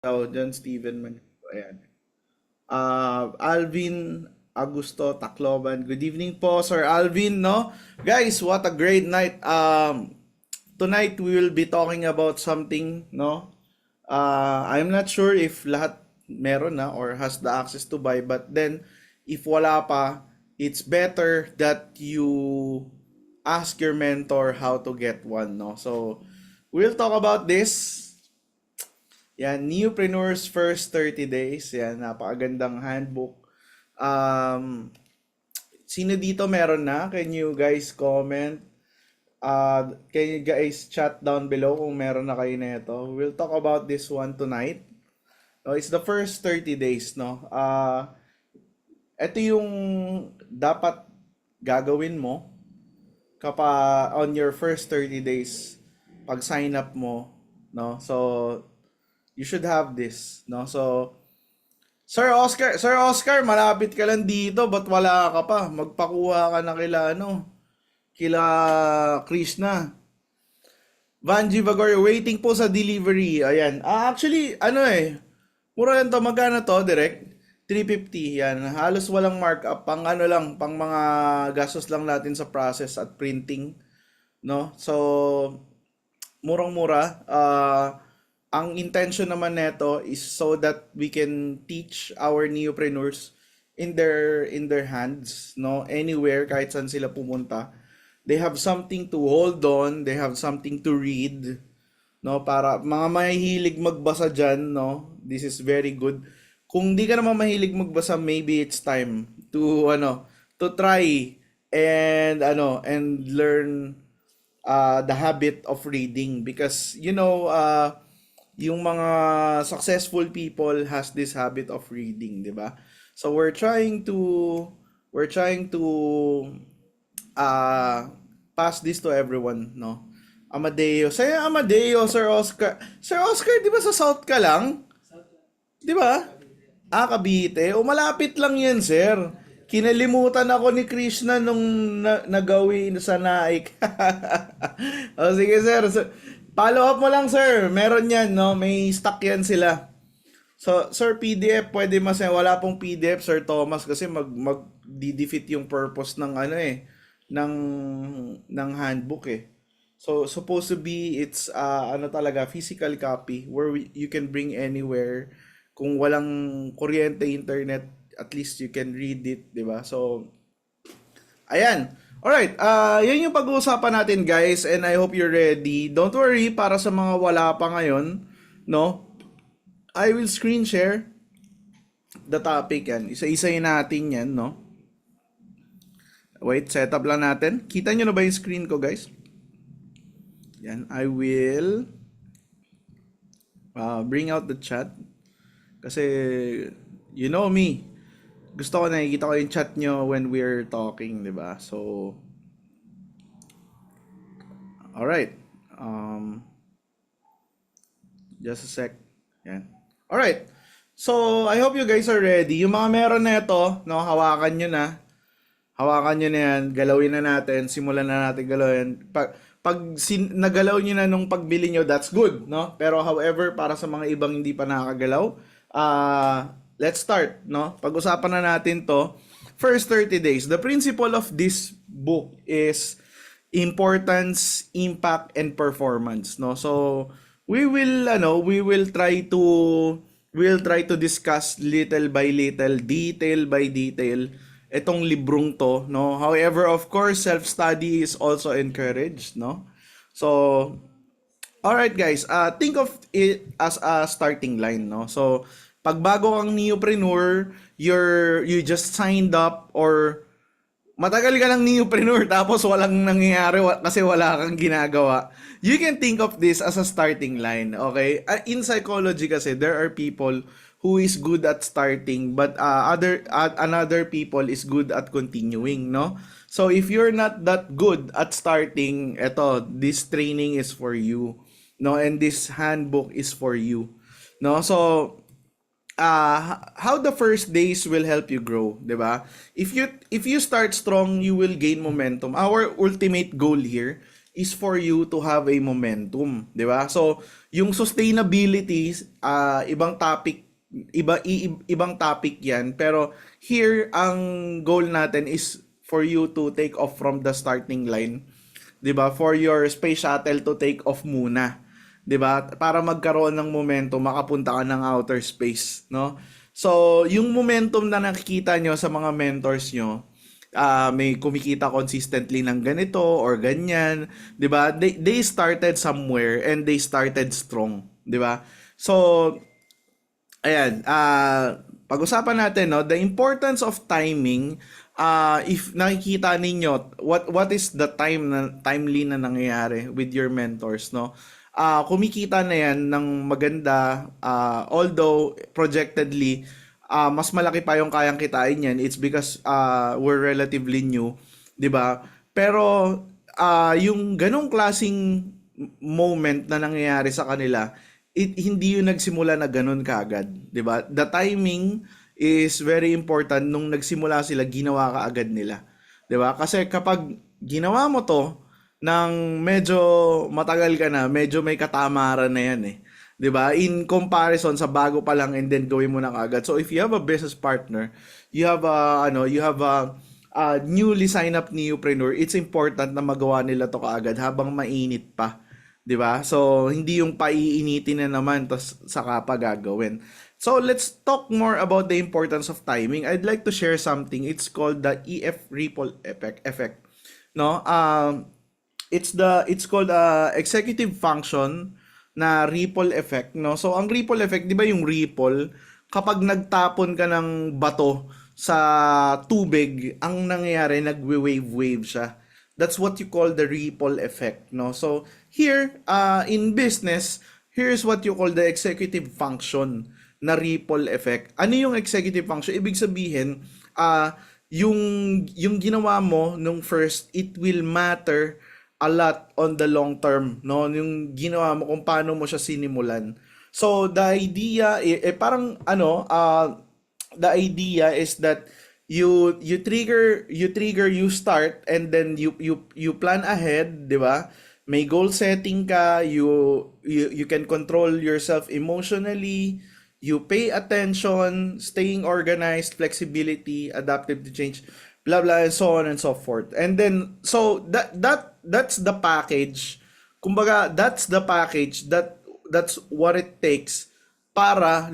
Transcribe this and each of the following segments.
John Steven man. Ayan. Alvin Augusto Tacloban. Good evening po, Sir Alvin, no? Guys, what a great night. Tonight we will be talking about something, no? I'm not sure if lahat meron na or has the access to buy, but then if wala pa, it's better that you ask your mentor how to get one, no? So, we'll talk about this. Yan, Newpreneur's First 30 Days. Yan, napakagandang handbook. Sino dito meron na? Can you guys comment? Can you guys chat down below kung meron na kayo na ito? We'll talk about this one tonight. It's the first 30 days, no? Ito yung dapat gagawin mo kapag on your first 30 days pag sign up mo, no? So you should have this, no? So Sir Oscar, malapit ka lang dito, ba't wala ka pa? Magpakuha ka na kila Krishna. Vanji Bagor, waiting po sa delivery. Ayan. Actually, mura lang to. Magkano to, direct? 350. Yan. Halos walang markup. Pang lang, pang mga gastos lang natin sa process at printing. No? So, murang-mura. Ang intention naman neto is so that we can teach our neopreneurs in their hands, no? Anywhere, kahit saan sila pumunta. They have something to hold on, they have something to read, no? Para mga mahihilig magbasa dyan, no? This is very good. Kung di ka naman mahilig magbasa, maybe it's time to try and learn the habit of reading, because yung mga successful people has this habit of reading, 'di ba? So we're trying to pass this to everyone, no? Amadeo. Saya Amadeo, Sir Oscar. Sir Oscar, 'di ba sa South ka lang? 'Di ba? Cavite. O malapit lang 'yan, sir. Kinalimutan ako ni Krishna nung nagawin sa Naik. O sige, sir. Follow up mo lang, sir. Meron yan, no? May stock yan sila. So, sir, PDF, pwede wala pong PDF, Sir Thomas, kasi mag-defeat yung purpose ng ng handbook eh. So, supposed to be, it's, talaga, physical copy, where you can bring anywhere. Kung walang kuryente, internet, at least you can read it, di ba? So, ayan. Alright, yan yung pag-uusapan natin, guys, and I hope you're ready. Don't worry, para sa mga wala pa ngayon, no? I will screen share the topic yan. Isa-isayin natin yan, no? Wait, setup lang natin. Kita nyo na ba yung screen ko, guys? Yan, I will bring out the chat. Kasi, you know me. Gusto ko nakikita ko yung chat nyo when we're talking, di ba? So, alright. Just a sec. Yan. Alright. So, I hope you guys are ready. Yung mga meron na ito, no, hawakan nyo na. Hawakan nyo na yan. Galawin na natin. Simulan na natin galawin. Nagalaw nyo na nung pagbili nyo, that's good, no? Pero however, para sa mga ibang hindi pa nakakagalaw, let's start, no? Pag-usapan na natin to. First 30 days. The principle of this book is importance, impact, and performance, no? So, we'll try to discuss little by little, detail by detail itong librong to, no? However, of course, self-study is also encouraged, no? So, all right, guys, think of it as a starting line, no? So, pag bago kang neopreneur, you just signed up, or matagal ka lang neopreneur tapos walang nangyayari kasi wala kang ginagawa, you can think of this as a starting line, okay? In psychology kasi, there are people who is good at starting, but another people is good at continuing, no? So if you're not that good at starting, this training is for you, no? And this handbook is for you, no? So how the first days will help you grow, 'di ba? If you start strong, you will gain momentum. Our ultimate goal here is for you to have a momentum, 'di ba? So, yung sustainability, ibang topic, ibang topic 'yan, pero here ang goal natin is for you to take off from the starting line, 'di ba? For your space shuttle to take off muna, 'di ba? Para magkaroon ng momentum, makapunta ka ng outer space, no? So, yung momentum na nakikita nyo sa mga mentors nyo, may kumikita consistently ng ganito or ganyan, 'di ba? They started somewhere and they started strong, 'di ba? So, ayan, pag-usapan natin, no, the importance of timing. If nakikita ninyo what is the timely na nangyayari with your mentors, no? Kumikita na yan ng maganda, although projectedly mas malaki pa yung kayang kitain yan. It's because we're relatively new, 'di ba? Pero yung ganong klasing moment na nangyayari sa kanila, hindi yung nagsimula na ganun kaagad, 'di ba? The timing is very important. Nung nagsimula sila, ginawa kaagad nila, 'di ba? Kasi kapag ginawa mo to ng medyo matagal ka na, medyo may katamaran na yan eh. 'Di ba? In comparison sa bago pa lang and then gawin mo na kaagad. So if you have a business partner, you have a newly sign up newpreneur, it's important na magawa nila to kaagad habang mainit pa. 'Di ba? So hindi yung paiinitin na naman tas saka pa gagawin. So let's talk more about the importance of timing. I'd like to share something. It's called the EF ripple effect. No? It's called executive function na ripple effect, no? So ang ripple effect, 'di ba yung ripple, kapag nagtapon ka ng bato sa tubig, ang nangyayari nagwe-wave siya. That's what you call the ripple effect, no? So here in business, here's what you call the executive function na ripple effect. Ano yung executive function? Ibig sabihin, yung ginawa mo nung first, it will matter a lot on the long term, no? Yung ginawa mo, kung paano mo siya sinimulan. So the idea parang the idea is that you start and then you plan ahead, 'di ba? May goal setting ka, you can control yourself emotionally, you pay attention, staying organized, flexibility, adaptive to change, blah blah, and so on and so forth. And then so that's the package. Kumbaga, that's the package, that's what it takes para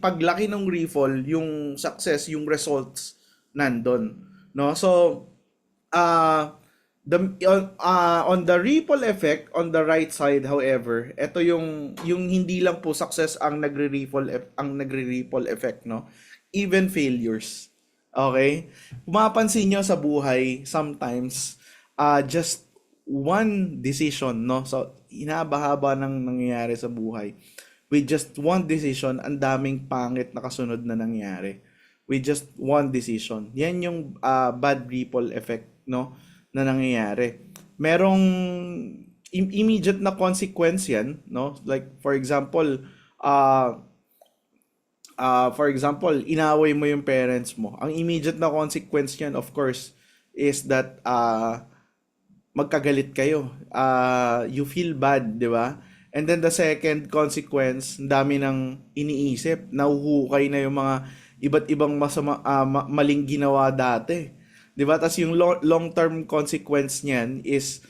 paglaki ng rifle, yung success, yung results nandun, no? So on the ripple effect on the right side, however, ito yung hindi lang po success ang nagre-ripple effect, no? Even failures. Okay? Pumapansin nyo sa buhay, sometimes just one decision, no? So hinaba-haba nang nangyayari sa buhay. With just one decision, ang daming pangit na kasunod na nangyari. With just one decision. Yan yung bad ripple effect, no, na nangyayari. Merong immediate na consequence yan, no? Like for example, inaway mo yung parents mo. Ang immediate na consequence niyan, of course, is that magkagalit kayo. You feel bad, di ba? And then the second consequence, ang dami nang iniisip, nahuhukay na yung mga iba't ibang maling ginawa dati. 'Di ba? Tas yung long-term consequence niyan is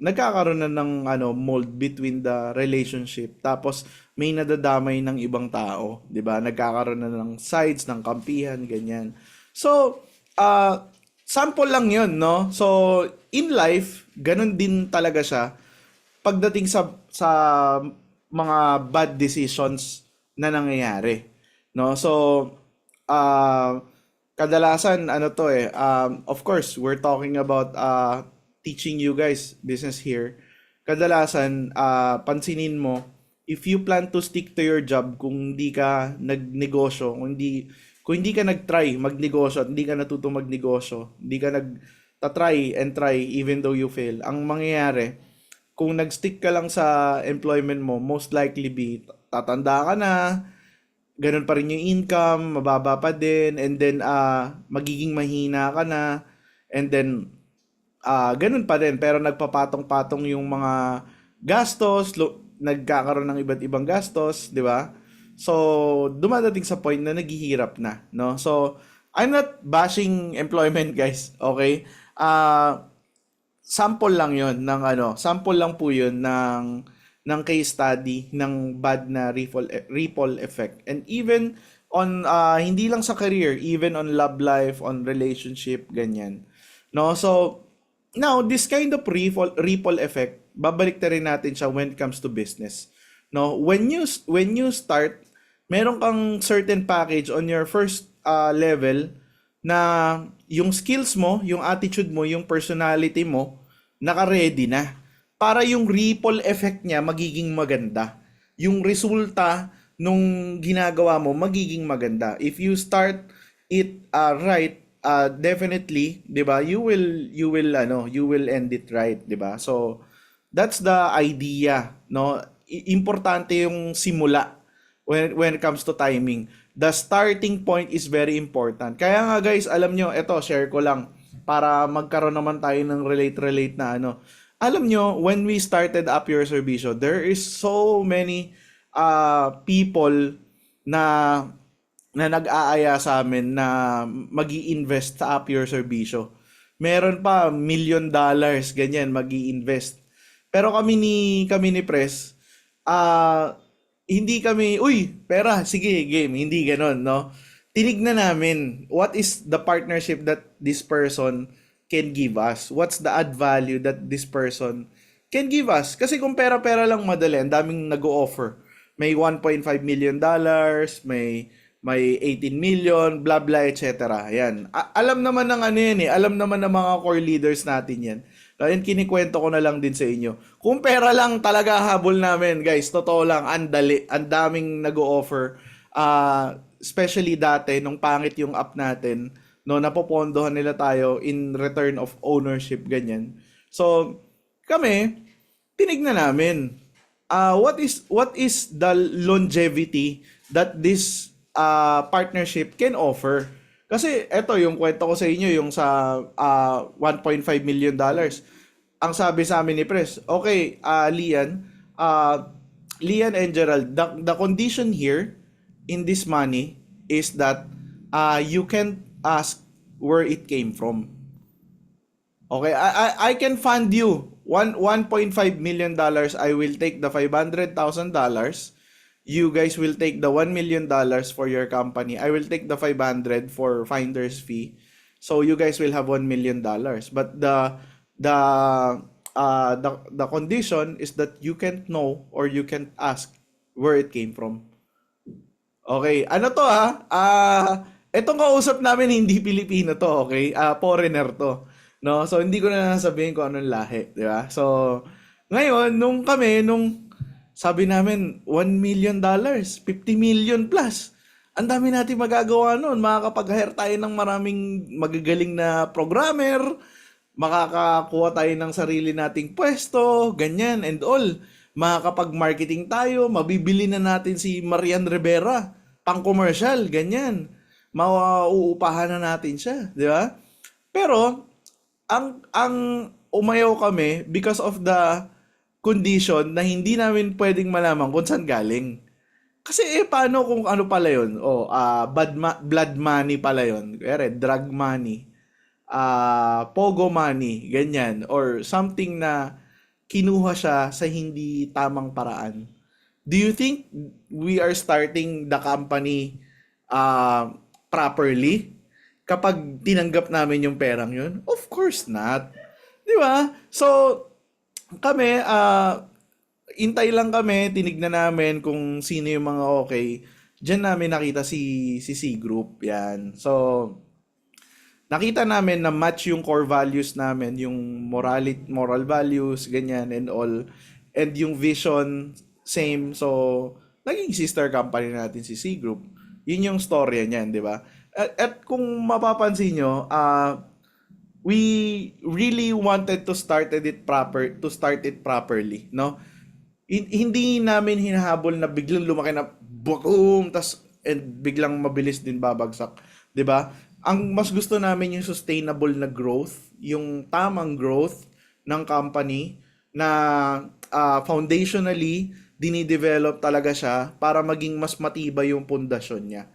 nagkakaroon na ng mold between the relationship. Tapos may nadadamay ng ibang tao, 'di ba? Nagkakaroon na ng sides, ng kampihan, ganyan. So, sample lang 'yun, no? So, in life, ganun din talaga siya pagdating sa mga bad decisions na nangyayari, no? So kadalasan of course we're talking about teaching you guys business here. Kadalasan pansinin mo, if you plan to stick to your job, kung hindi ka nagnegosyo, kung hindi ka nagtry magnegosyo at hindi ka natuto magnegosyo, hindi ka nagtatry and try even though you fail, ang mangyayari, kung nag-stick ka lang sa employment mo, most likely tatanda ka na, ganun pa rin yung income, mababa pa din, and then magiging mahina ka na, and then ganun pa din pero nagpapatong-patong yung mga gastos, nagkakaroon ng iba't ibang gastos, 'di ba? So, dumadating sa point na naghihirap na, no? So, I'm not bashing employment, guys, okay? Sample lang 'yon ng sample lang po 'yon ng case study ng bad na ripple effect. And even on hindi lang sa career, even on love life, on relationship, ganyan. No, so now this kind of ripple effect, babalik na rin natin siya when it comes to business. No, when you start, meron kang certain package on your first level na yung skills mo, yung attitude mo, yung personality mo, naka-ready na. Para yung ripple effect niya magiging maganda. Yung resulta nung ginagawa mo magiging maganda. If you start it right, definitely, 'di ba? You will end it right, 'di ba? So that's the idea, no? Importante yung simula when it comes to timing. The starting point is very important. Kaya nga guys, alam nyo, eto, share ko lang para magkaroon naman tayo ng relate na Alam nyo, when we started Up Your Servicio, there is so many people na nag-aaya sa amin na magi-invest sa Up Your Servicio. Meron pa $1,000,000 ganyan magi-invest. Pero kami ni Press, hindi kami, uy, pera, sige, game, hindi ganon, no? Tinignan namin, what is the partnership that this person can give us? What's the add value that this person can give us? Kasi kung pera-pera lang madali, ang daming nag-o-offer. May $1.5 million, may 18 million, blah blah, etc. Yan. Alam naman ng yan eh. Alam naman ng mga core leaders natin yan. Kaya kinikwento ko na lang din sa inyo. Kung pera lang talaga habol namin, guys, totoo lang, ang daming nag-o-offer. Especially dati, nung pangit yung app natin, no, napopondohan nila tayo in return of ownership, ganyan. So, kami, tinignan namin. What is the longevity that this partnership can offer? Kasi eto yung kwento ko sa inyo, yung sa $1.5 million. Ang sabi sa amin ni Pres, okay, Lian and Gerald, the condition here in this money is that you can ask where it came from. Okay, I can fund you $1.5 million. I will take the $500,000. You guys will take the $1 million for your company. I will take the 500 for finder's fee. So you guys will have $1 million. But the condition is that you can't know or you can't ask where it came from. Okay, ano to itong kausap namin hindi Pilipino to, okay? Foreigner to. No? So hindi ko na nasabihin kung anong lahi, di ba? So ngayon, nung sabi namin, $1 million, 50 million plus. Ang dami natin magagawa noon. Makakapag-hire tayo ng maraming magagaling na programmer, makakakuha tayo ng sarili nating pwesto, ganyan and all. Makakapag-marketing tayo, mabibili na natin si Marian Rivera, pang-commercial, ganyan. Mauupahan na natin siya, di ba? Pero, ang umayaw kami because of the condition na hindi namin pwedeng malaman kung saan galing. Kasi paano kung ano pala yun? Blood money pala yun. Kaya drug money. Pogo money. Ganyan. Or something na kinuha siya sa hindi tamang paraan. Do you think we are starting the company properly kapag tinanggap namin yung perang yun? Of course not. Di ba? So, kami, intay lang kami, tinignan namin kung sino yung mga okay. Diyan namin nakita si C Group, yan. So, nakita namin na match yung core values namin, yung moral values, ganyan and all. And yung vision, same. So, naging sister company natin si C Group. Yun yung story niyan, di ba? At kung mapapansin nyo, we really wanted to start it properly, no? Hindi namin hinahabol na biglang lumaki na boom, and biglang mabilis din babagsak, 'di ba? ang mas gusto namin yung sustainable na growth, yung tamang growth ng company na foundationally dinidevelop talaga siya para maging mas matibay yung pundasyon niya.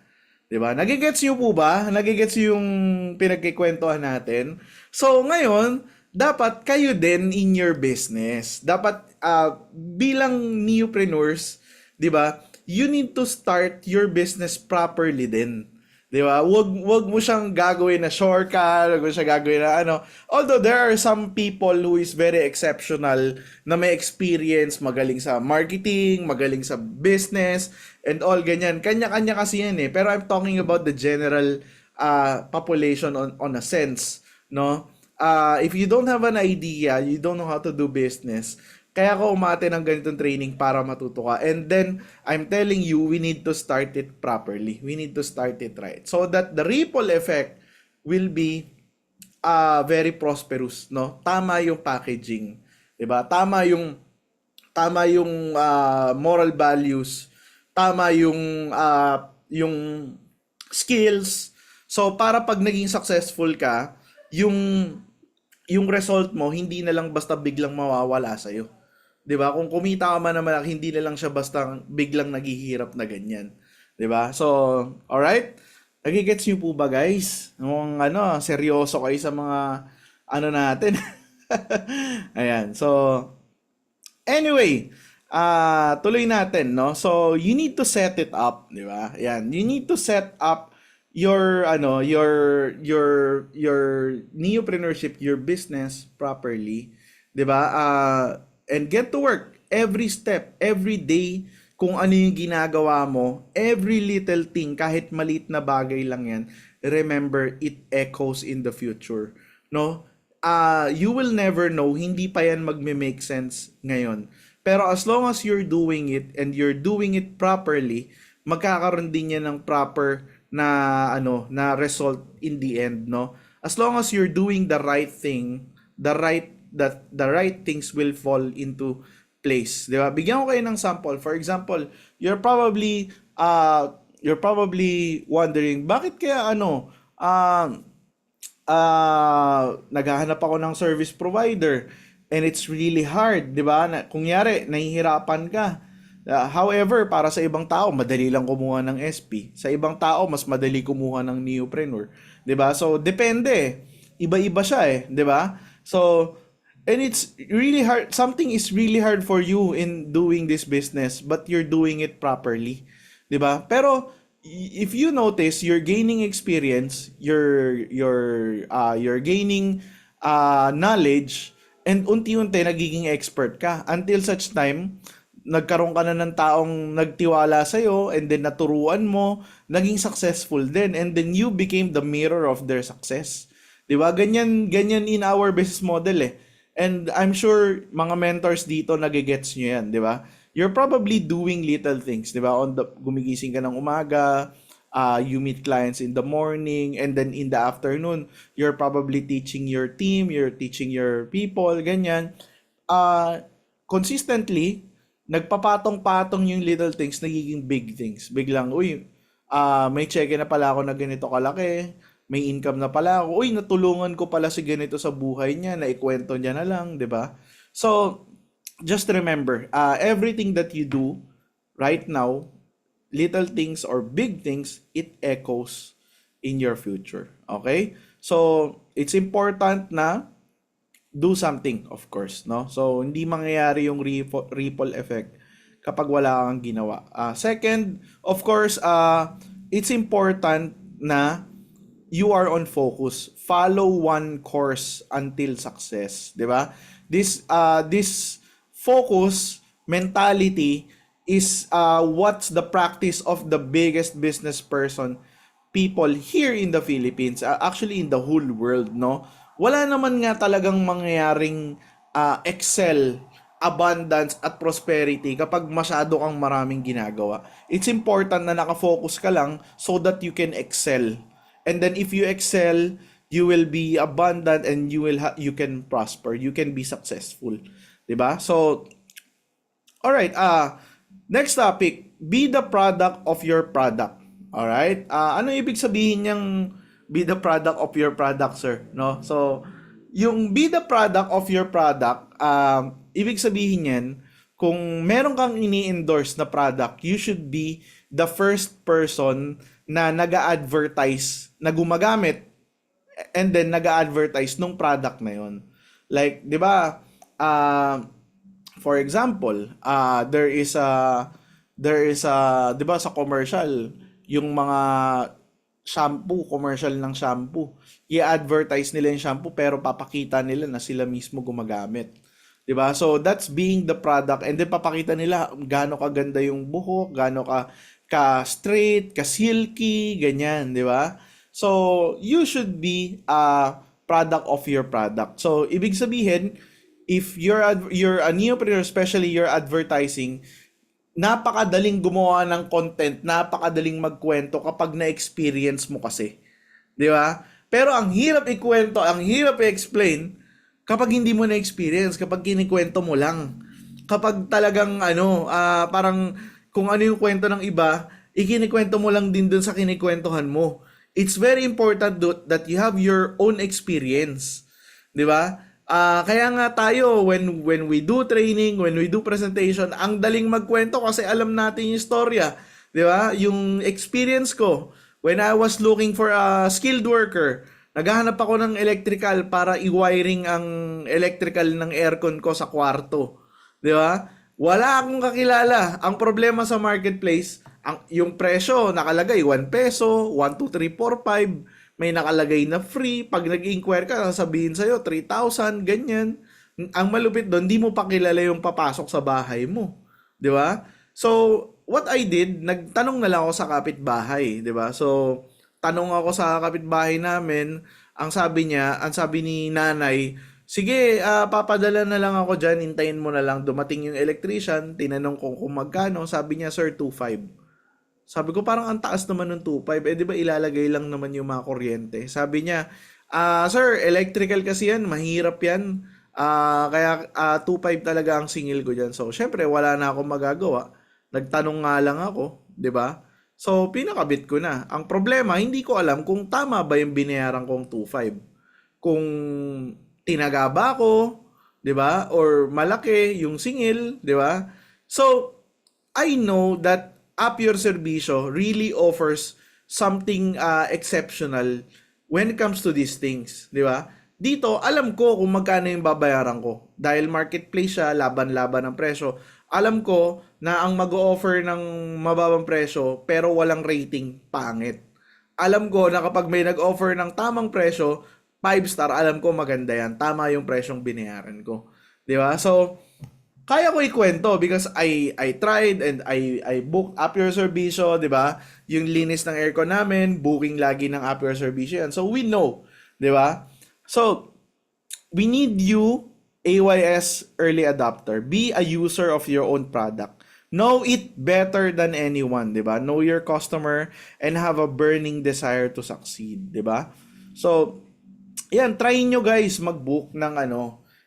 'Di ba? Nagigets niyo po ba? Nagigets niyo yung pinagkikwentuhan natin? So, ngayon, dapat kayo din in your business. Dapat bilang neopreneurs, 'di ba? You need to start your business properly din. 'Di ba? Wag mo siyang gagawin na shortcut, wag mo siyang gagawin na ano. Although there are some people who is very exceptional na may experience, magaling sa marketing, magaling sa business, and all ganyan. Kanya-kanya kasi yan eh. Pero I'm talking about the general population on a sense, no? If you don't have an idea, you don't know how to do business, kaya ako umate ng ganitong training para matuto ka. And then, I'm telling you, we need to start it properly. We need to start it right. So that the ripple effect will be very prosperous, no? Tama yung packaging, 'di ba? Tama yung moral values, tama yung skills. So para pag naging successful ka, yung yung result mo hindi na lang basta biglang mawawala sa iyo. 'Di ba? Kung kumita ka man na malaki, hindi na lang siya basta biglang naghihirap na ganyan. 'Di ba? So, all right? Nagigets niyo po ba, guys? Nung seryoso kayo sa mga ano natin. Ayan. So, anyway, tuloy natin, no? So, you need to set it up, 'di ba? Ayan, you need to set up your neopreneurship, your business properly, 'di ba? And get to work every step, every day, kung ano yung ginagawa mo, every little thing, kahit maliit na bagay lang yan, remember, it echoes in the future. No? You will never know, hindi pa yan magme-make sense ngayon. Pero as long as you're doing it, and you're doing it properly, magkakaroon din yan ng proper na result in the end, no? As long as you're doing the right thing, the right things will fall into place, 'di ba? Bigyan ko kayo ng sample. For example, you're probably wondering, bakit kaya naghahanap ako ng service provider and it's really hard, 'di ba? Kunyari, nahihirapan ka. However, para sa ibang tao, madali lang kumuha ng SP. Sa ibang tao, mas madali kumuha ng neopreneur, 'di ba? So, depende. Iba-iba siya eh, 'di ba? So, and it's really hard. Something is really hard for you in doing this business, but you're doing it properly, 'di ba? Pero if you notice, you're gaining experience, you're gaining knowledge, and unti-unti nagiging expert ka until such time nagkaroon ka na ng taong nagtiwala sa iyo, and then naturuan mo, naging successful din, and then you became the mirror of their success. 'Di ba? Ganyan in our business model eh. And I'm sure mga mentors dito nagigets nyo yan, di ba? You're probably doing little things, di ba? Gumigising ka ng umaga, you meet clients in the morning, and then in the afternoon, you're probably teaching your team, you're teaching your people, ganyan. Consistently, nagpapatong-patong yung little things, nagiging big things. Biglang, may check na pala ako na ganito kalaki, may income na pala ako. Natulungan ko pala si ganito sa buhay niya, naikwento niya na lang, 'di ba? So, just remember, everything that you do right now, little things or big things, it echoes in your future. Okay? So, it's important na do something, of course, no? So, hindi mangyayari yung ripple effect kapag wala kang ginawa. Second, of course, it's important na you are on focus. Follow one course until success, 'di ba? This focus mentality is what's the practice of the biggest business people here in the Philippines, actually in the whole world, no? Wala naman nga talagang mangyayaring excel, abundance at prosperity kapag masyado kang maraming ginagawa. It's important na nakafocus ka lang so that you can excel. And then if you excel, you will be abundant and you can prosper, you can be successful, 'di ba? So, all right, next topic, be the product of your product. All right? Ano ibig sabihin niyang be the product of your product, sir, no? So yung be the product of your product, ibig sabihin yan, kung meron kang ini-endorse na product, you should be the first person na nag-a-advertise, na gumagamit, and then nag-a-advertise nung product na yon. Like, di ba, for example, di ba sa commercial, yung mga shampoo, commercial ng shampoo, i-advertise nila yung shampoo pero papakita nila na sila mismo gumagamit. 'Di ba? So that's being the product, and then papakita nila gaano kaganda yung buhok, gaano ka straight, ka silky, ganyan, 'di ba? So you should be a product of your product. So ibig sabihin, if you're a neopreneur, especially you're advertising, napakadaling gumawa ng content, napakadaling magkwento kapag na-experience mo kasi. 'Di ba? Pero ang hirap ikwento, ang hirap i-explain kapag hindi mo na-experience, kapag kinikwento mo lang. Kapag talagang parang kung ano yung kwento ng iba, ikinikwento mo lang din dun sa kinikwentuhan mo. It's very important that you have your own experience. 'Di ba? Kaya nga tayo, when we do training, when we do presentation, ang daling magkwento kasi alam natin yung istorya. 'Di ba? Yung experience ko, when I was looking for a skilled worker, naghahanap ako ng electrical para i-wiring ang electrical ng aircon ko sa kwarto. 'Di ba? Wala akong kakilala. Ang problema sa marketplace, yung presyo nakalagay 1 peso, 1, 2, 3, 4, 5. May nakalagay na free. Pag nag-inquire ka, sasabihin sa'yo 3,000, ganyan. Ang malupit doon, di mo pa kilala yung papasok sa bahay mo. 'Di ba? So, what I did, nagtanong na lang ako sa kapitbahay, 'di ba? So, tanong ako sa kapitbahay namin, ang sabi ni nanay, sige, papadala na lang ako dyan, hintayin mo na lang dumating yung electrician. Tinanong ko kung magkano, sabi niya, sir, 2,500. Sabi ko, parang ang taas naman ng 2,500. Di ba ilalagay lang naman yung mga kuryente? Sabi niya, sir, electrical kasi yan, mahirap yan. Kaya 2,500 talaga ang singil ko dyan. So, syempre, wala na akong magagawa. Nagtanong nga lang ako, di ba? So, pinakabit ko na. Ang problema, hindi ko alam kung tama ba yung binayaran kong 2,500. Kung tinaga ba ako, 'di ba? Or malaki yung singil, 'di ba? So, I know that Up Your Servicio really offers something exceptional when it comes to these things, 'di ba? Dito, alam ko kung magkano yung babayaran ko. Dahil marketplace siya, laban-laban ng presyo. Alam ko na ang mag-o-offer ng mababang presyo pero walang rating, pangit. Alam ko na kapag may nag-offer ng tamang presyo, 5-star, alam ko maganda yan. Tama yung presyong binayaran ko. 'Di ba? So, kaya ko ikwento because I tried and I booked Up Your Servicio, 'di ba? Yung linis ng aircon namin, booking lagi ng Up Your Servicio yan. So, we know, 'di ba? So, we need you, AYS early adopter. Be a user of your own product. Know it better than anyone, 'di ba? Know your customer and have a burning desire to succeed, 'di ba? So, yan, try nyo guys mag-book ng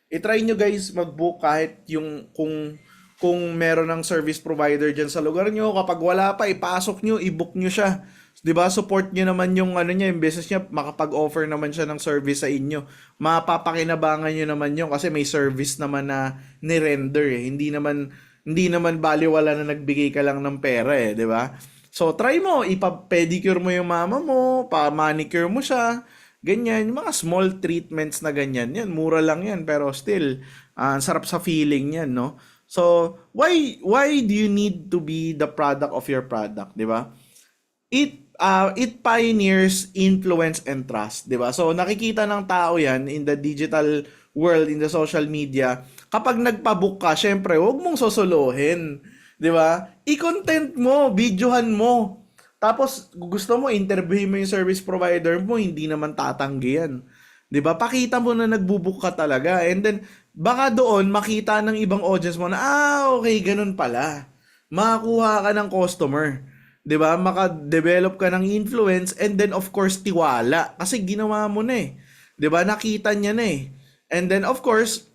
i-try nyo guys mag-book kahit yung kung meron ng service provider dyan sa lugar nyo. Kapag wala pa, ipasok nyo, i-book nyo siya. 'Di ba? Support nyo naman yung niya, yung business niya, makapag-offer naman siya ng service sa inyo. Mapapakinabangan nyo naman yun kasi may service naman na ni-render eh. Hindi naman baliwala na nagbigay ka lang ng pera eh, 'di ba? So try mo, ipa-pedicure mo yung mama mo, pa-manicure mo siya. Ganyan, yung mga small treatments na ganyan, yan, mura lang yan, pero still, sarap sa feeling yan, no? So, why do you need to be the product of your product, di ba? It pioneers influence and trust, di ba? So, nakikita ng tao yan in the digital world, in the social media. Kapag nagpabook ka, syempre, huwag mong sosolohin, di ba? I-content mo, videohan mo. Tapos, gusto mo, interviewin mo yung service provider mo, hindi naman tatanggi yan. 'Di ba? Pakita mo na nagbubook ka talaga. And then, baka doon, makita ng ibang audience mo na, okay, ganun pala. Makakuha ka ng customer. 'Di ba? Maka-develop ka ng influence and then, of course, tiwala. Kasi ginawa mo na eh. 'Di ba? Nakita niya na eh. And then, of course,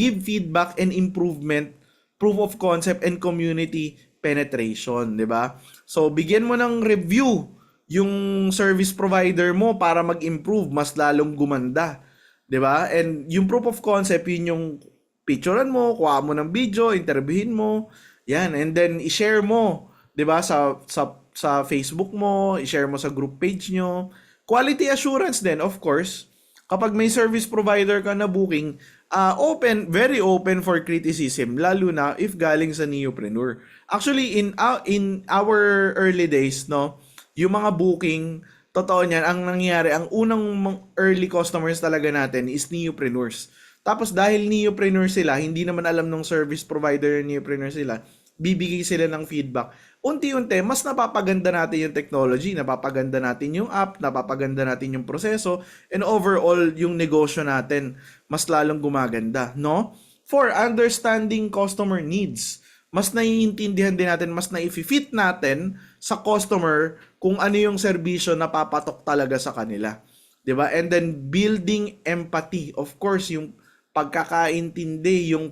give feedback and improvement, proof of concept and community penetration, 'di ba? So, bigyan mo ng review yung service provider mo para mag-improve, mas lalong gumanda. 'Di ba? And yung proof of concept, yun yung picturean mo, kuha mo ng video, interviewin mo, yan, and then i-share mo, 'di ba, sa Facebook mo, i-share mo sa group page nyo. Quality assurance din, of course. Kapag may service provider ka na booking, very open for criticism, lalo na if galing sa neopreneur. Actually, in our early days, no, yung mga booking, totoo niyan, ang nangyayari, ang unang early customers talaga natin is neopreneurs. Tapos dahil neopreneur sila, hindi naman alam ng service provider na neopreneur sila, bibigay sila ng feedback. Unti-unti, mas napapaganda natin yung technology, napapaganda natin yung app, napapaganda natin yung proseso, and overall, yung negosyo natin, mas lalong gumaganda, no? For understanding customer needs, mas naiintindihan din natin, mas nai-fit natin sa customer kung ano yung serbisyo na papatok talaga sa kanila. 'Di ba? And then building empathy. Of course, yung pagkakaintindi, yung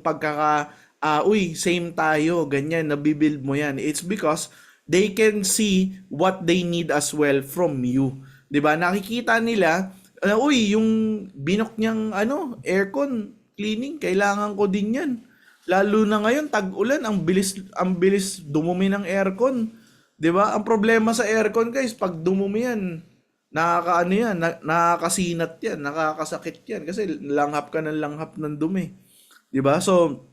same tayo, ganyan, nabibuild mo yan. It's because they can see what they need as well from you. 'Di ba? Nakikita nila, yung binok niyang aircon cleaning, kailangan ko din yan. Lalo na ngayon, tag-ulan, ang bilis dumumi ng aircon. 'Di ba? Ang problema sa aircon, guys, pag dumumi yan, nakakasinat yan, nakakasakit yan kasi langhap ka ng langhap ng dumi. 'Di ba? So,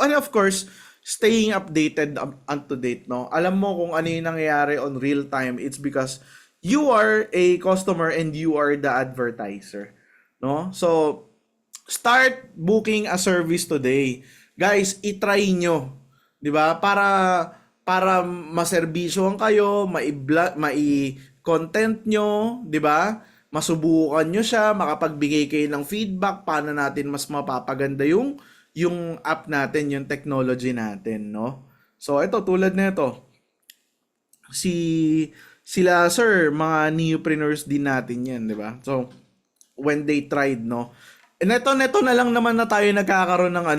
and of course, staying updated up to date, no? Alam mo kung ano yung nangyayari on real time, it's because you are a customer and you are the advertiser, no? So, start booking a service today. Guys, i-try nyo, 'di ba? Para maserbisyohan kayo, mai-content nyo, 'di ba? Masubukan nyo siya, makapagbigay kayo ng feedback paano natin mas mapapaganda yung app natin, yung technology natin, no? So, ito tulad nito. Sila sir, mga neopreneurs din natin 'yan, 'di ba? So, when they tried, no? Neto na lang naman na tayo nagkakaroon ng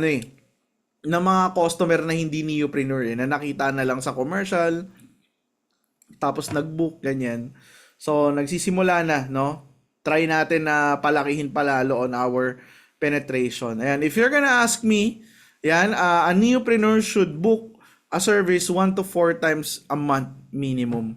ng mga customer na hindi neopreneur, na nakita na lang sa commercial, tapos nag-book, ganyan. So, nagsisimula na, no? Try natin na palakihin palalo on our penetration. Ayan, if you're gonna ask me, yan, a neopreneur should book a service 1 to 4 times a month minimum.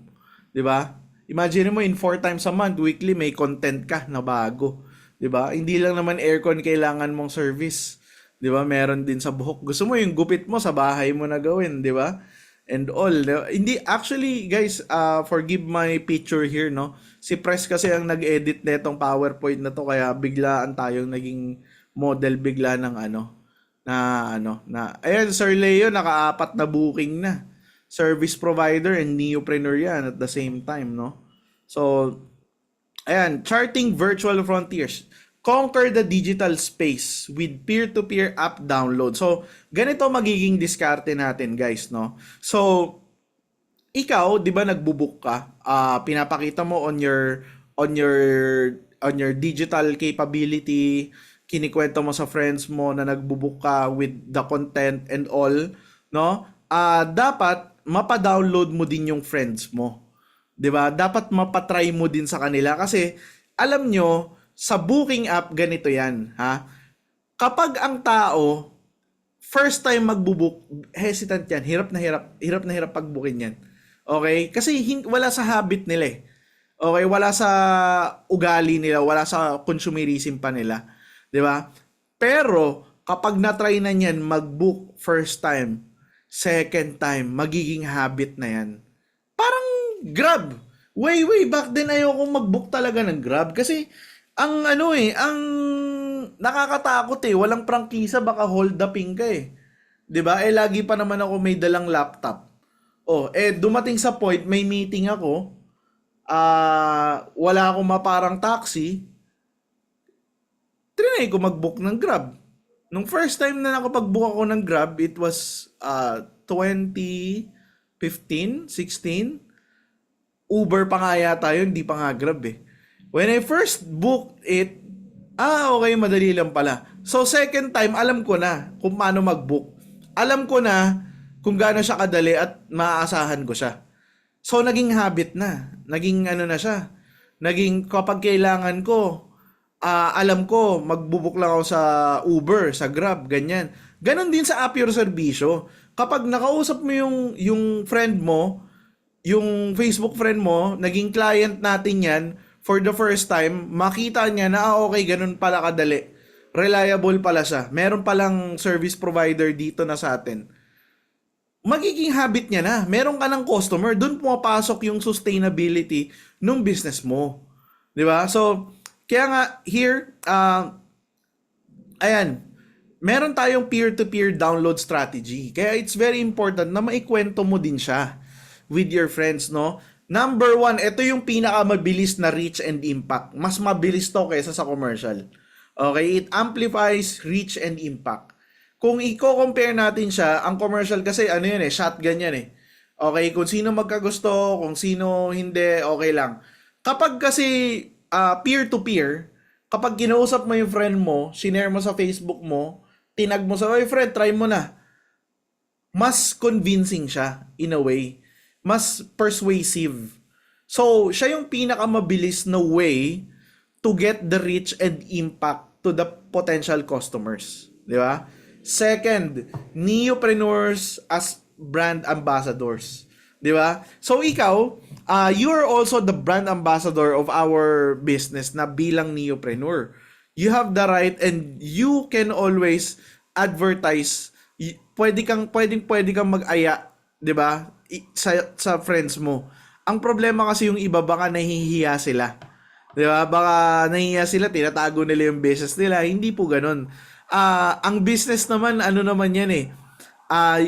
'Di ba? Imagine mo in 4 times a month, weekly may content ka na bago. 'Di ba? Hindi lang naman aircon kailangan mong service. 'Di ba? Meron din sa buhok. Gusto mo yung gupit mo sa bahay mo na gawin, 'di ba? And all. Hindi actually, guys, forgive my picture here, no. Si Press kasi ang nag-edit nitong PowerPoint na to, kaya biglaan tayong naging model bigla ng ayan, Sir Leo, naka-4 na booking na. Service provider and neopreneur yan at the same time, no? So, ayan, charting virtual frontiers. Conquer the digital space with peer-to-peer app download. So, ganito magiging diskarte natin, guys, no? So, ikaw, 'di ba, nagbo-book ka? Pinapakita mo on your digital capability, kinikwento mo sa friends mo na nagbo-book ka with the content and all, no? Dapat mapa-download mo din yung friends mo. 'Di ba? Dapat mapa-try mo din sa kanila kasi alam nyo, sa booking app, ganito yan, ha? Kapag ang tao, first time magbubook, hesitant yan, hirap na hirap pag-bookin yan. Okay? Kasi wala sa habit nila eh. Okay? Wala sa ugali nila, wala sa consumerism pa nila. 'Di ba? Pero, kapag na-try na yan, mag-book first time, second time, magiging habit na yan. Parang Grab. Way back then ayokong mag-book talaga ng Grab kasi ang nakakatakot eh, walang prangkisa, baka hold uping ka eh. 'Di ba? Lagi pa naman ako may dalang laptop. Dumating sa point, may meeting ako, wala akong maparang taxi, trinay ko mag-book ng Grab. Nung first time na nakapag-book ako ng Grab, it was 2015, 16. Uber pa nga yata yun, di pa nga Grab eh. When I first booked it, okay, madali lang pala. So, second time, alam ko na kung paano mag-book. Alam ko na kung gaano siya kadali at maaasahan ko siya. So, naging habit na. Naging ano na siya. Naging kapag kailangan ko, alam ko, magbubuk lang ako sa Uber, sa Grab, ganyan. Ganon din sa app your serbisyo. Kapag nakausap mo yung friend mo, yung Facebook friend mo, naging client natin yan, for the first time, makita niya na, okay, ganun pala kadali. Reliable pala siya. Meron palang service provider dito na sa atin. Magiging habit niya na. Meron ka ng customer, dun pumapasok yung sustainability ng business mo. Di ba? So, kaya nga, here, ayan, meron tayong peer-to-peer download strategy. Kaya it's very important na maikwento mo din siya with your friends, no? Number one, ito yung pinakamabilis na reach and impact. Mas mabilis to kaysa sa commercial. Okay? It amplifies reach and impact. Kung i-compare natin siya, ang commercial kasi ano yan shotgun yan Okay, kung sino magkagusto, kung sino hindi, okay lang. Kapag kasi peer-to-peer, kapag kinausap mo yung friend mo, sinare mo sa Facebook mo, tinag mo sa, "Oy friend, try mo na." Mas convincing siya in a way. Mas persuasive. So, siya yung pinakamabilis na way to get the reach and impact to the potential customers. Di ba? Second, neopreneurs as brand ambassadors. Di ba? So, ikaw, you are also the brand ambassador of our business na bilang neopreneur. You have the right and you can always advertise. Pwede kang mag-aya, 'di ba? Sa friends mo. Ang problema kasi yung iba baka nahihiya sila. 'Di ba? Baka nahihiya sila, tinatago nila yung business nila. Hindi po ganoon. Ang business naman ano naman 'yan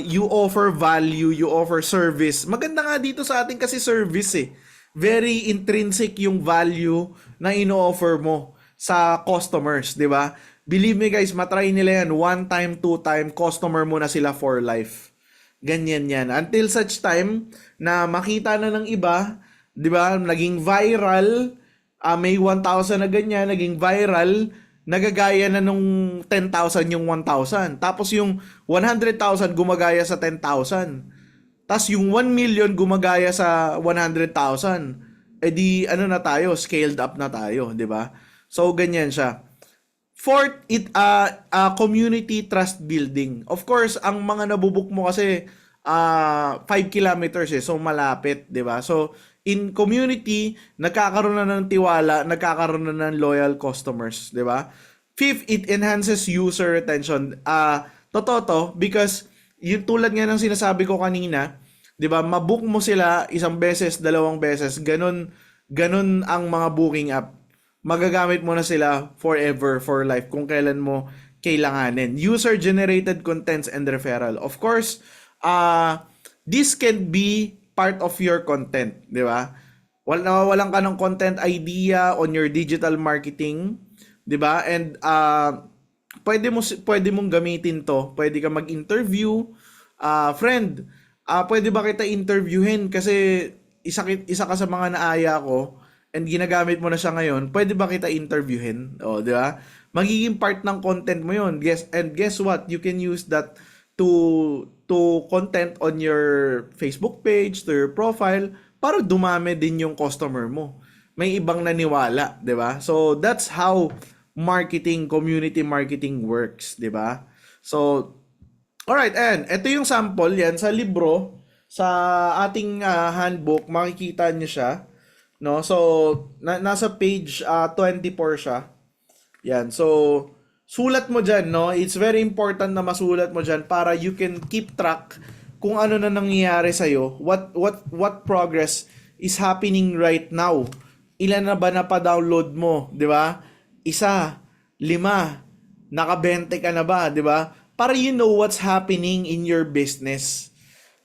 you offer value, you offer service. Maganda nga dito sa atin kasi service Very intrinsic yung value na ino-offer mo sa customers, 'di ba? Believe me guys, matry nila yan. One time, two time, customer mo na sila for life. Ganyan yan. Until such time na makita na ng iba, di ba, naging viral, may 1,000 na ganyan, naging viral, nagagaya na nung 10,000 yung 1,000. Tapos yung 100,000 gumagaya sa 10,000. Tapos yung 1 million gumagaya sa 100,000. Eh di, ano na tayo, scaled up na tayo, di ba? So, ganyan siya. Fourth, community trust building. Of course, ang mga nabubuk mo kasi 5 kilometers so malapit, 'di ba? So, in community, nagkakaroon na ng tiwala, nagkakaroon na ng loyal customers, 'di ba? Fifth, it enhances user retention. Totoo to because yung tulad nga ng sinasabi ko kanina, 'di ba? Mabook mo sila isang beses, dalawang beses, ganun ang mga booking app. Magagamit mo na sila forever, for life, kung kailan mo kailanganin. User-generated contents and referral. Of course, this can be part of your content, di ba? Nawawalan ka ng content idea on your digital marketing, di ba? And pwede mong gamitin to. Pwede ka mag-interview. Friend, pwede ba kita interviewin? Kasi isa ka sa mga naaya ko and ginagamit mo na siya ngayon, pwede ba kita interviewin? O, di ba? Magiging part ng content mo yun. Guess what? You can use that to content on your Facebook page, to your profile, para dumami din yung customer mo. May ibang naniwala, di ba? So, that's how community marketing works, di ba? So, alright, and ito yung sample yan sa libro, sa ating handbook, makikita nyo siya. No? So, nasa page 24 siya. Yan. So, sulat mo dyan, no? It's very important na masulat mo dyan para you can keep track kung ano na nangyayari sa'yo. What progress is happening right now. Ilan na ba na-download mo? Di ba? 1, 5, naka-20 ka na ba? Di ba? Para you know what's happening in your business.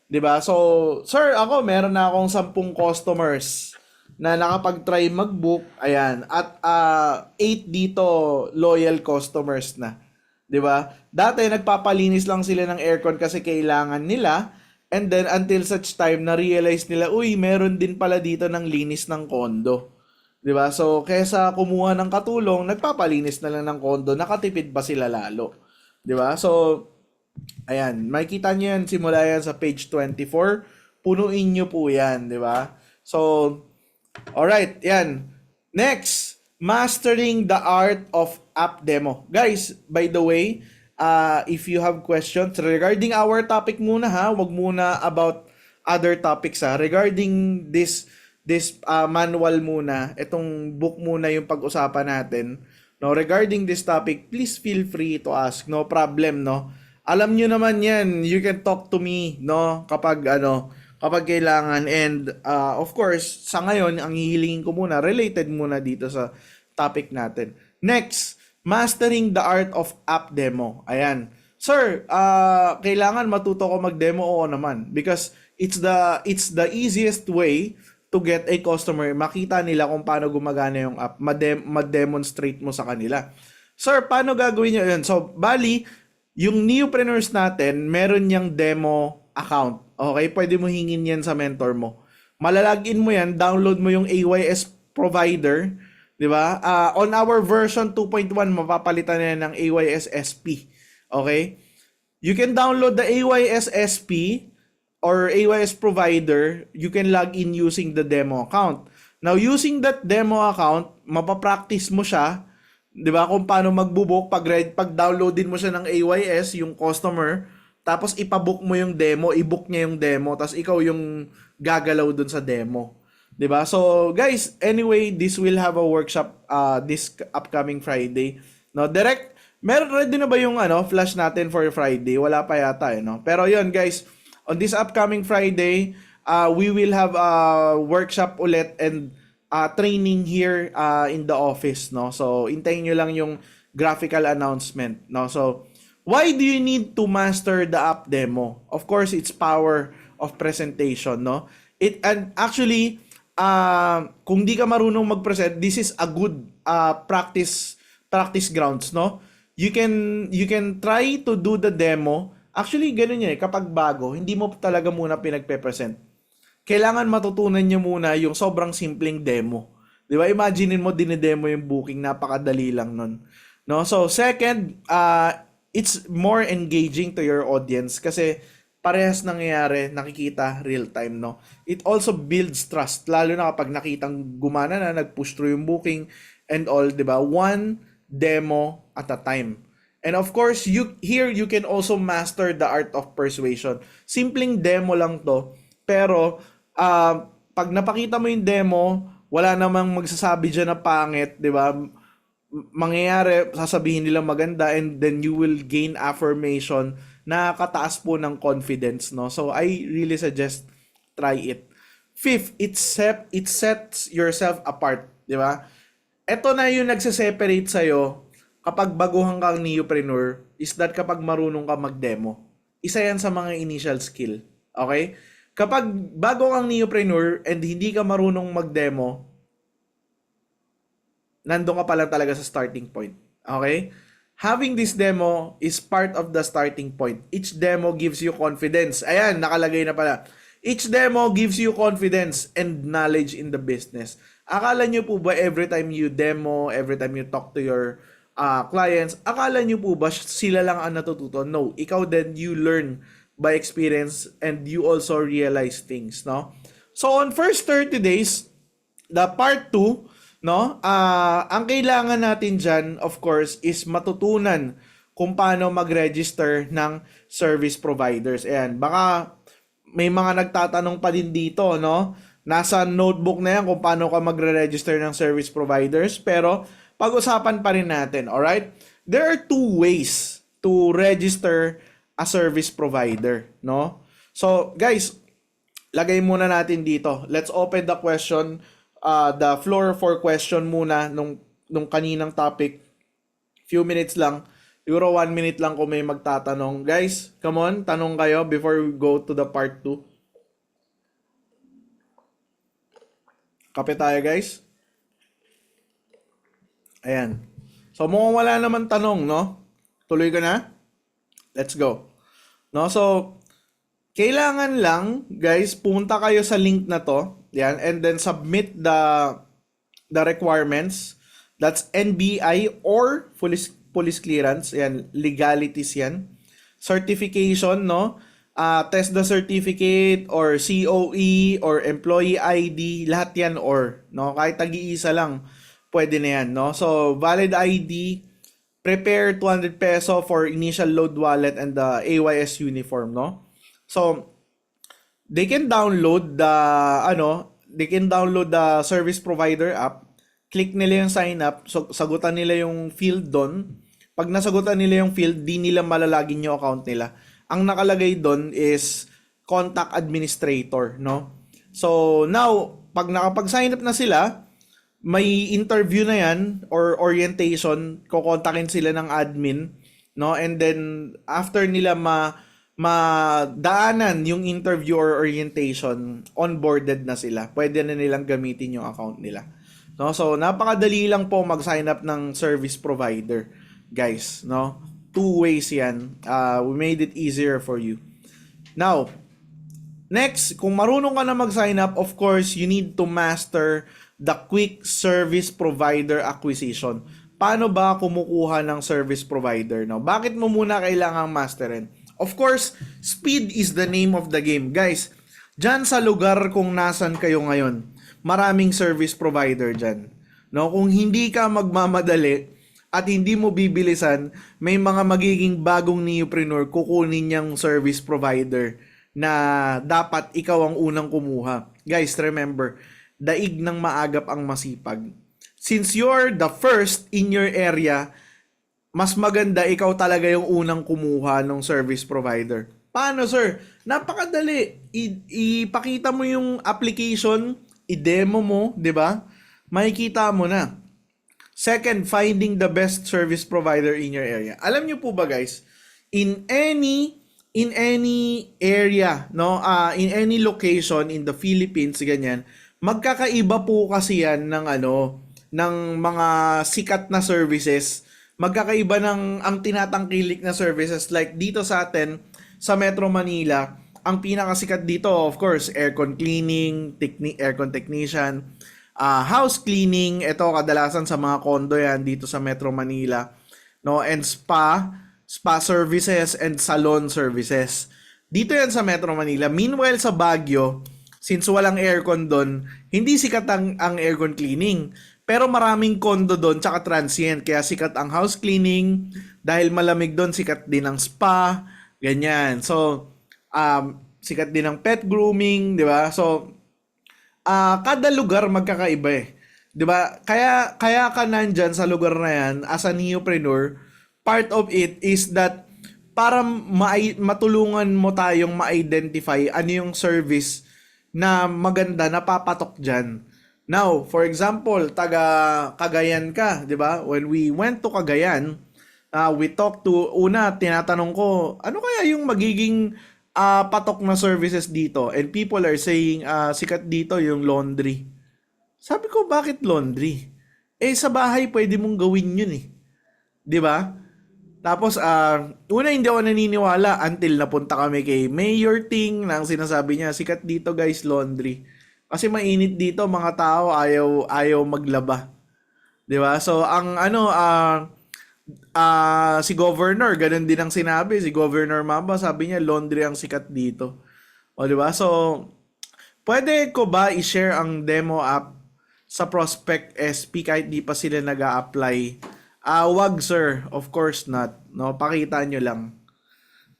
Di ba? So, sir, ako, meron na akong 10 customers na nakapag-try mag-book, ayan, at 8 dito loyal customers na. 'Di ba? Dati nagpapalinis lang sila ng aircon kasi kailangan nila, and then until such time na realize nila, uy, meron din pala dito ng linis ng kondo. 'Di ba? So, kaysa kumuha ng katulong, nagpapalinis na lang ng kondo, nakatipid pa sila lalo. 'Di ba? So, ayan, makikita niyo yan, simula yan sa page 24. punuin nyo po yan, di ba? So, alright, yan. Next, mastering the art of app demo. Guys, by the way, if you have questions regarding our topic muna ha, wag muna about other topics ha. Regarding this manual muna, itong book muna yung pag-usapan natin. No, regarding this topic, please feel free to ask. No problem, no. Alam nyo naman yan, you can talk to me, no, kapag kailangan. And of course, sa ngayon, ang hihilingin ko muna, related muna dito sa topic natin. Next, mastering the art of app demo. Ayan. Sir, kailangan matuto ko mag-demo? Oo naman. Because it's the easiest way to get a customer. Makita nila kung paano gumagana yung app. Ma-demonstrate mo sa kanila. Sir, paano gagawin nyo yun? So, bali, yung newpreneurs natin, meron niyang demo account. Okay? Pwede mo hingin yan sa mentor mo. Malalagin mo yan, download mo yung AYS provider, di ba? On our version 2.1, mapapalitan na yan ng AYS SP. Okay? You can download the AYS SP or AYS provider. You can log in using the demo account. Now, using that demo account, mapapractice mo siya, di ba, kung paano magbubook. Pag downloadin mo siya ng AYS, yung customer, tapos ipabook mo yung demo, i-book niya yung demo, tapos ikaw yung gagalaw dun sa demo. 'Di ba? So, guys, anyway, this will have a workshop this upcoming Friday. No, direct, meron ready na ba yung flash natin for Friday? Wala pa yata no. Pero 'yun, guys, on this upcoming Friday, we will have a workshop ulit and training here in the office, no. So, hintayin niyo lang yung graphical announcement, no. So, why do you need to master the app demo? Of course, it's power of presentation, no? And actually, kung di ka marunong mag-present, this is a good practice grounds, no? You can try to do the demo. Actually, ganun yan kapag bago, hindi mo talaga muna pinagpe-present. Kailangan matutunan niyo muna yung sobrang simpleng demo. 'Di ba? Imaginein mo dinedemo yung booking, napakadali lang nun. No? So, second, it's more engaging to your audience kasi parehas nangyayari, nakikita real time, no? It also builds trust, lalo na kapag nakitang gumana na, nag-push through yung booking and all, di ba? One demo at a time. And of course, you can also master the art of persuasion. Simpleng demo lang to, pero pag napakita mo yung demo, wala namang magsasabi dyan na pangit, di ba? Mangyayari, sasabihin nila maganda, and then you will gain affirmation na kataas po ng confidence, no? So, I really suggest try it. Fifth, it sets yourself apart, di ba? Ito na yung nagse-separate sa'yo kapag baguhan kang neopreneur is that kapag marunong ka mag-demo. Isa yan sa mga initial skill, okay? Kapag bago kang neopreneur and hindi ka marunong mag-demo, nandun ka pa lang talaga sa starting point. Okay? Having this demo is part of the starting point. Each demo gives you confidence. Ayan, nakalagay na pala. Each demo gives you confidence and knowledge in the business. Akala nyo po ba every time you demo, every time you talk to your clients, akala nyo po ba sila lang ang natututo? No. Ikaw din, you learn by experience and you also realize things, no? So, on first 30 days, the part 2, no? Ang kailangan natin dyan, of course, is matutunan kung paano mag-register ng service providers. Ayan, baka may mga nagtatanong pa din dito, no? Nasa notebook na yan kung paano ka magre-register ng service providers, pero pag-usapan pa rin natin, alright? There are 2 ways to register a service provider, no? So, guys, lagay muna natin dito. Let's open the question, the floor for question muna nung kaninang topic. Few minutes lang. Siguro 1 minute lang kung may magtatanong. Guys, come on, tanong kayo before we go to the part 2. Kape tayo, guys. Ayan. So, mukhang wala naman tanong, no? Tuloy ka na? Let's go. No? So, kailangan lang, guys, pumunta kayo sa link na to. Yan, and then submit the requirements. That's NBI or police clearance. Yan, legalities yan. Certification, no? test the certificate or COE or employee ID, lahat yan or, no? Kahit tag-iisa lang, pwede na yan, no? So, valid ID, prepare 200 peso for initial load wallet and the AYS uniform, no? So, they can download the service provider app, click nila yung sign up, so sagutan nila yung field doon. Pag nasagutan nila yung field, di nila malalagin yung account nila. Ang nakalagay doon is contact administrator, no? So now, pag nakapag-sign up na sila, may interview na yan or orientation, kokontakin sila ng admin, no? And then after nila madaanan yung interview or orientation, onboarded na sila. Pwede na nilang gamitin yung account nila. No? So napakadali lang po mag-sign up ng service provider, guys, no? Two ways yan. We made it easier for you. Now, next, kung marunong ka na mag-sign up, of course, you need to master the quick service provider acquisition. Paano ba kumukuha ng service provider? No? Bakit mo muna kailangang masterin? Of course, speed is the name of the game. Guys, dyan sa lugar kung nasan kayo ngayon, maraming service provider dyan. No? Kung hindi ka magmamadali at hindi mo bibilisan, may mga magiging bagong neopreneur kukunin niyang service provider na dapat ikaw ang unang kumuha. Guys, remember, daig ng maagap ang masipag. Since you're the first in your area, mas maganda ikaw talaga yung unang kumuha ng service provider. Paano, sir? Napakadali. Ipakita mo yung application, i-demo mo, di ba? Makikita mo na. Second, finding the best service provider in your area. Alam niyo po ba, guys, in any area, no, in any location in the Philippines, ganyan, magkakaiba po kasi yan ng mga sikat na services. Magkakaiba ng ang tinatangkilik na services, like dito sa atin sa Metro Manila, ang pinakasikat dito, of course, aircon cleaning, aircon technician, house cleaning, ito kadalasan sa mga condo yan dito sa Metro Manila, no, and spa services and salon services. Dito yan sa Metro Manila. Meanwhile sa Baguio, since walang aircon doon, hindi sikat ang aircon cleaning. Pero maraming condo doon, tsaka transient. Kaya sikat ang house cleaning. Dahil malamig doon, sikat din ang spa. Ganyan. So, sikat din ang pet grooming, di ba? So, kada lugar magkakaiba eh. Di ba? Kaya ka nandyan sa lugar na yan, as a neopreneur, part of it is that para matulungan mo tayong ma-identify ano yung service na maganda na papatok dyan. Now, for example, taga Cagayan ka, 'di ba? When we went to Cagayan, we talked to tinatanong ko, ano kaya yung magiging patok na services dito? And people are saying sikat dito yung laundry. Sabi ko, bakit laundry? Eh sa bahay pwede mong gawin 'yun eh. 'Di ba? Tapos hindi ako naniniwala until napunta kami kay Mayor Ting nang sinasabi niya, sikat dito guys, laundry. Kasi mainit dito, mga tao ayaw maglaba. 'Di ba? So ang si Governor, ganun din ang sinabi, si Governor Mamba, sabi niya laundry ang sikat dito. O 'di ba? So pwede ko ba i-share ang demo app sa Prospect SP kahit di pa sila nag-a-apply? Wag sir, of course not. No, pakita nyo lang.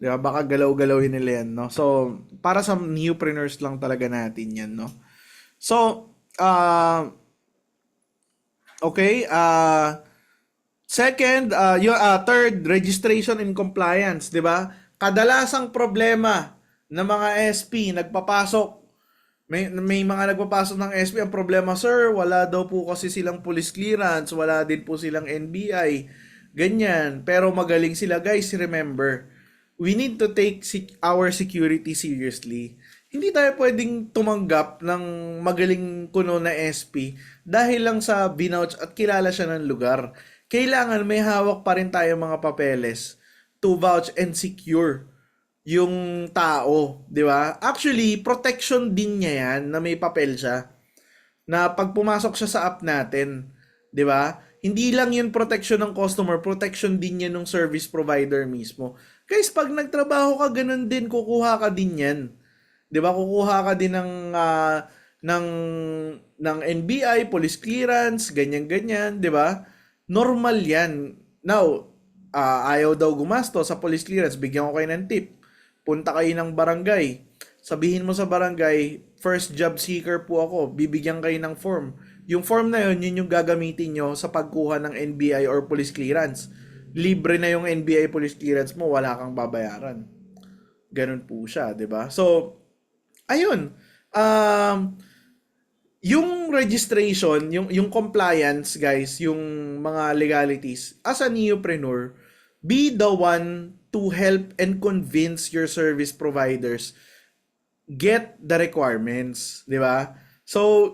'Di ba? Baka galaw-galawin nila 'yan, no. So para sa newpreneurs lang talaga natin 'yan, no. So, okay, second, third, registration and compliance, 'di ba? Kadalasang problema ng mga SP nagpapasok, may mga nagpapasok ng SP, ang problema, sir, wala daw po kasi silang police clearance, wala din po silang NBI, ganyan. Pero magaling sila, guys, remember, we need to take our security seriously. Hindi tayo pwedeng tumanggap ng magaling kuno na SP dahil lang sa binouch at kilala siya ng lugar. Kailangan may hawak pa rin tayo mga papeles to vouch and secure yung tao, di ba? Actually, protection din niya yan na may papel siya. Na pag pumasok siya sa app natin, di ba? Hindi lang yun protection ng customer, protection din yan ng service provider mismo. Guys, pag nagtrabaho ka, ganun din, kukuha ka din yan. 'Di ba? Kukuha ka din ng ng NBI, police clearance, ganyan-ganyan, 'di ba? Normal 'yan. Now, ayaw daw gumasto sa police clearance, bigyan ko kayo ng tip. Punta kayo ng barangay. Sabihin mo sa barangay, first job seeker po ako, bibigyan kayo ng form. Yung form na yun yung gagamitin nyo sa pagkuha ng NBI or police clearance. Libre na yung NBI police clearance mo, wala kang babayaran. Ganun po siya, 'di ba? So, ayun. Yung registration, yung compliance, guys, yung mga legalities, as a neopreneur, be the one to help and convince your service providers get the requirements, di ba? So,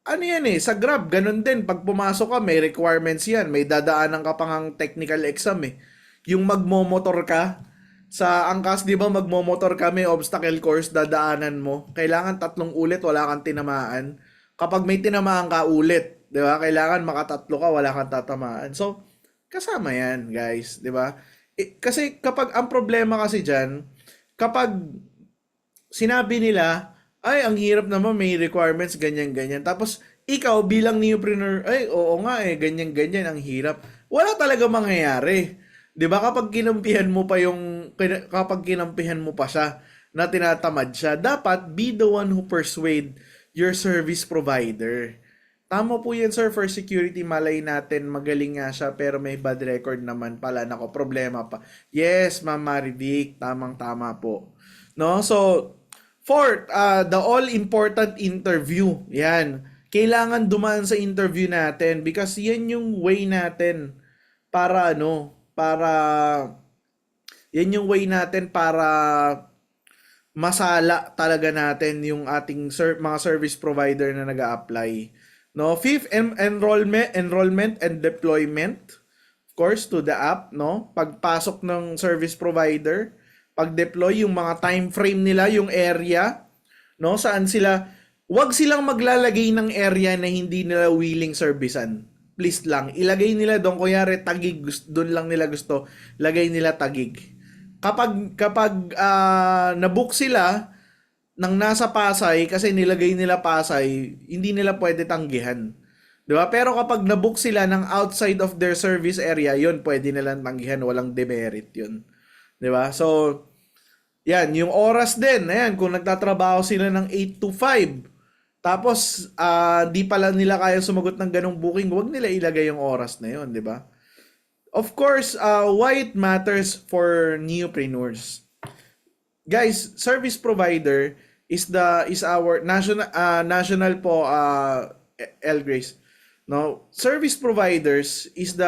ano yan eh, sa Grab, ganun din. Pag pumasok ka, may requirements yan. May dadaanan ka pang ang technical exam eh. Yung magmomotor ka, sa angkas, di ba, magmomotor ka, may obstacle course, dadaanan mo. Kailangan 3 ulit, wala kang tinamaan. Kapag may tinamaan ka ulit, di ba, kailangan makatatlo ka, wala kang tatamaan. So, kasama yan, guys, di ba? Kasi kapag, ang problema kasi dyan, kapag sinabi nila, ay, ang hirap naman, may requirements, ganyan-ganyan. Tapos, ikaw bilang neopreneur, ay, oo nga eh, ganyan-ganyan, ang hirap. Wala talaga mangyayari. 'Di ba kapag kinampihan mo pa kapag kinampihan mo pa siya na tinatamad siya, dapat be the one who persuade your service provider. Tama po yan, sir, for security, malay natin, magaling nga siya, pero may bad record naman pala, nako, problema pa. Yes, Ma'am Marivic, tamang-tama po. No? So, fourth, the all-important interview. Yan. Kailangan dumaan sa interview natin because yan yung way natin para para yan yung way natin para masala talaga natin yung ating mga service provider na nag-a-apply. No, fifth, enrollment and deployment, of course, to the app, no? Pagpasok ng service provider, pag-deploy yung mga time frame nila, yung area, no? Saan sila, wag silang maglalagay ng area na hindi nila willing servicean. Please lang, ilagay nila doon, kunyari Taguig, doon lang nila gusto, lagay nila Taguig. Kapag nabook sila ng nasa Pasay kasi nilagay nila Pasay, hindi nila pwede tanggihan. 'Di ba? Pero kapag nabook sila ng outside of their service area, 'yon pwede nilang tanggihan, walang demerit 'yon. 'Di ba? So, yan, yung oras din, ayan, kung nagtatrabaho sila ng 8 to 5, tapos, di pala nila kaya sumagot ng ganong booking, huwag nila ilagay yung oras na yun, di ba? Of course, why it matters for neopreneurs. Guys, service provider is our national po L Grace. No, service providers is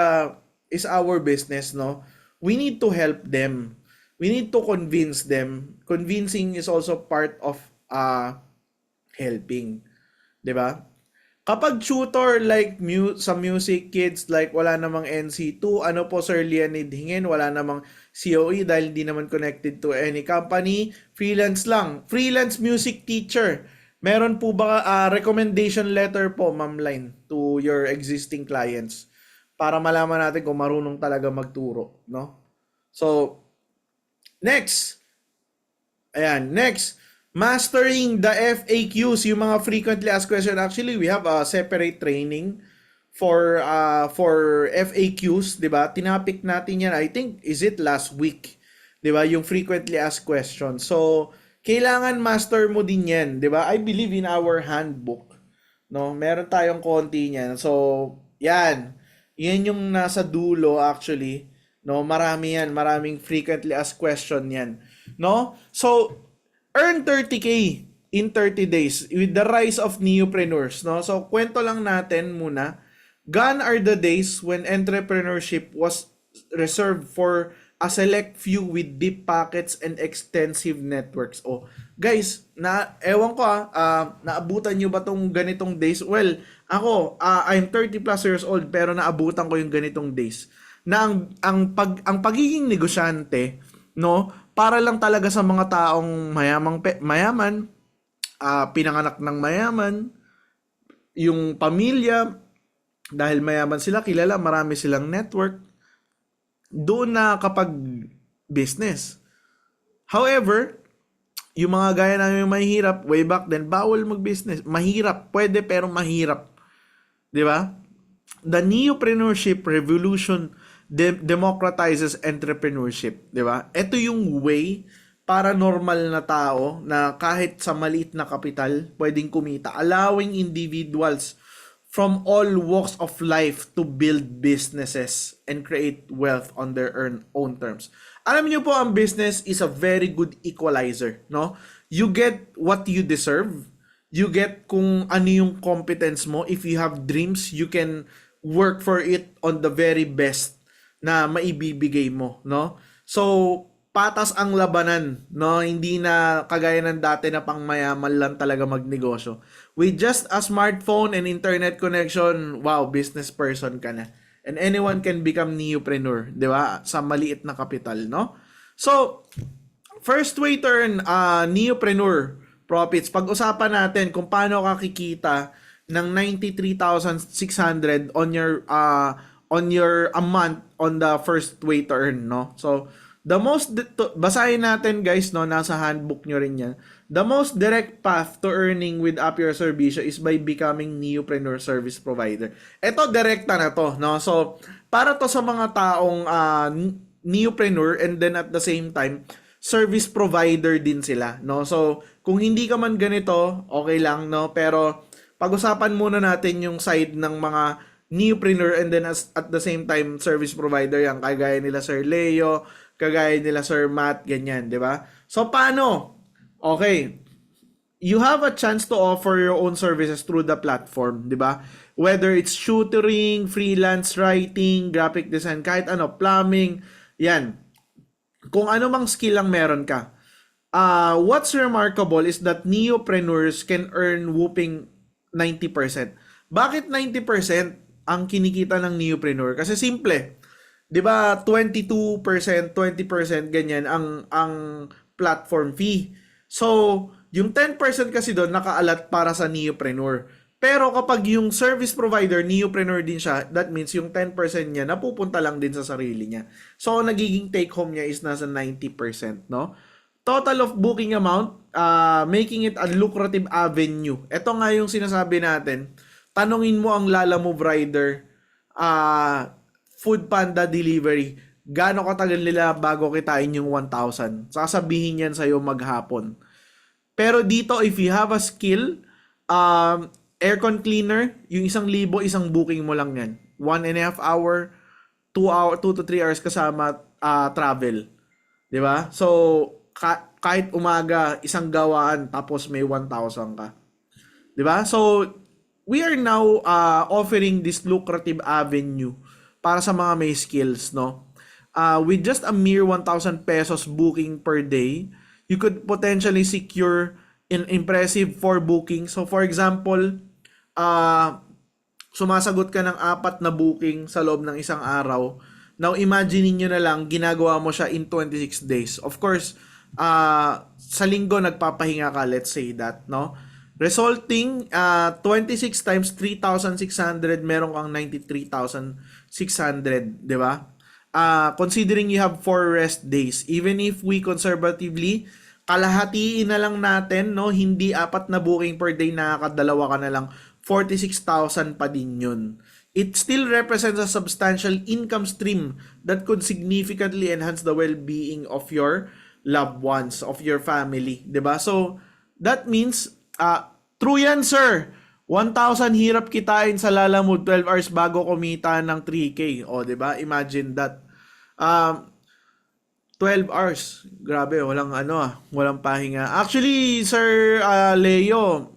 our business, no. We need to help them. We need to convince them. Convincing is also part of helping. 'Di ba? Kapag tutor like sa music kids, like wala namang NC2, ano po Sir Leonid hingin, wala namang COE dahil hindi naman connected to any company, freelance lang. Freelance music teacher. Meron po ba recommendation letter po, Ma'am Line, to your existing clients para malaman natin kung marunong talaga magturo, no? So, next. Ayan, next. Mastering the FAQs, yung mga frequently asked questions. Actually, we have a separate training for FAQs, 'di ba? Tinapik natin 'yan. I think is it last week, 'di ba? Yung frequently asked questions. So, kailangan master mo din 'yan, 'di ba? I believe in our handbook, no? Meron tayong konti niyan. So, 'yan. 'Yan yung nasa dulo actually, no? Marami 'yan, maraming frequently asked question 'yan, no? So, earn 30K in 30 days with the rise of neopreneurs, no? So, kwento lang natin muna. Gone are the days when entrepreneurship was reserved for a select few with deep pockets and extensive networks. Oh, guys, ewan ko naabutan nyo ba tong ganitong days? Well, ako, I'm 30 plus years old pero naabutan ko yung ganitong days. Na ang pagiging negosyante, no? Para lang talaga sa mga taong mayaman, pinanganak ng mayaman, yung pamilya, dahil mayaman sila, kilala, marami silang network. Doon na kapag business. However, yung mga gaya namin mahihirap, way back then, bawal mag-business. Mahirap, pwede pero mahirap. Di ba? The neopreneurship revolution democratizes entrepreneurship. Di ba? Ito yung way para normal na tao na kahit sa maliit na kapital, pwedeng kumita. Allowing individuals from all walks of life to build businesses and create wealth on their own terms. Alam niyo po, ang business is a very good equalizer, no? You get what you deserve. You get kung ano yung competence mo. If you have dreams, you can work for it on the very best na maibibigay mo, no? So, patas ang labanan, no? Hindi na kagaya ng dati na pangmayaman lang talaga magnegosyo. With just a smartphone and internet connection, wow, business person ka na. And anyone can become neopreneur, di ba? Sa maliit na kapital, no? So, first way to earn neopreneur profits. Pag-usapan natin kung paano ka kikita ng 93,600 on your a month on the first way to earn, no? So, basahin natin guys, no, nasa handbook nyo rin yan. The most direct path to earning with Appier Servicio is by becoming neopreneur service provider. Ito, direkta na to, no? So, para to sa mga taong neopreneur and then at the same time, service provider din sila, no? So, kung hindi ka man ganito, okay lang, no? Pero, pag-usapan muna natin yung side ng mga neopreneur and then at the same time, service provider yan. Kagaya nila Sir Leo, kagaya nila Sir Matt, ganyan, di ba? So, paano? Okay. You have a chance to offer your own services through the platform, di ba? Whether it's tutoring, freelance writing, graphic design, kahit ano, plumbing, yan. Kung ano mang skill lang meron ka. What's remarkable is that neopreneurs can earn whooping 90%. Bakit 90% ang kinikita ng neopreneur? Kasi simple. 'Di ba? 22%, 20% ganyan ang platform fee. So, yung 10% kasi doon nakaalat para sa neopreneur. Pero kapag yung service provider, neopreneur din siya, that means yung 10% niya napupunta lang din sa sarili niya. So, nagiging take home niya is nasa 90%, no? Total of booking amount, making it a lucrative avenue. Ito nga yung sinasabi natin. Tanungin mo ang Lalamove rider, Food Panda delivery, gaano katagal nila bago kitain yung 1,000? Sasabihin yan sa'yo maghapon. Pero dito, if you have a skill, aircon cleaner, yung 1,000, isang booking mo lang yan. 1.5 hour, 2 to 3 hours kasama travel. 'Di ba? So, kahit umaga, isang gawaan, tapos may 1,000 ka. 'Di ba? So, we are now offering this lucrative avenue para sa mga may skills, no? With just a mere 1,000 pesos booking per day, you could potentially secure an impressive 4 bookings. So, for example, sumasagot ka ng 4 na booking sa loob ng isang araw. Now, imagine niyo na lang, ginagawa mo siya in 26 days. Of course, sa linggo nagpapahinga ka, let's say that, no? Resulting 26 times 3,600, meron kang 93,600, di ba? Considering you have 4 rest days, even if we conservatively kalahatiin na lang natin, no, hindi 4 na booking per day, nakakadalawa ka na lang, 46,000 pa din yun. It still represents a substantial income stream that could significantly enhance the well-being of your loved ones, of your family, 'di ba? So, that means true yan, sir. 1,000 hirap kitain sa Lalamove, 12 hours bago kumita ng 3K. O, 'di ba? Imagine that. 12 hours. Grabe, walang walang pahinga. Actually, Sir Leo,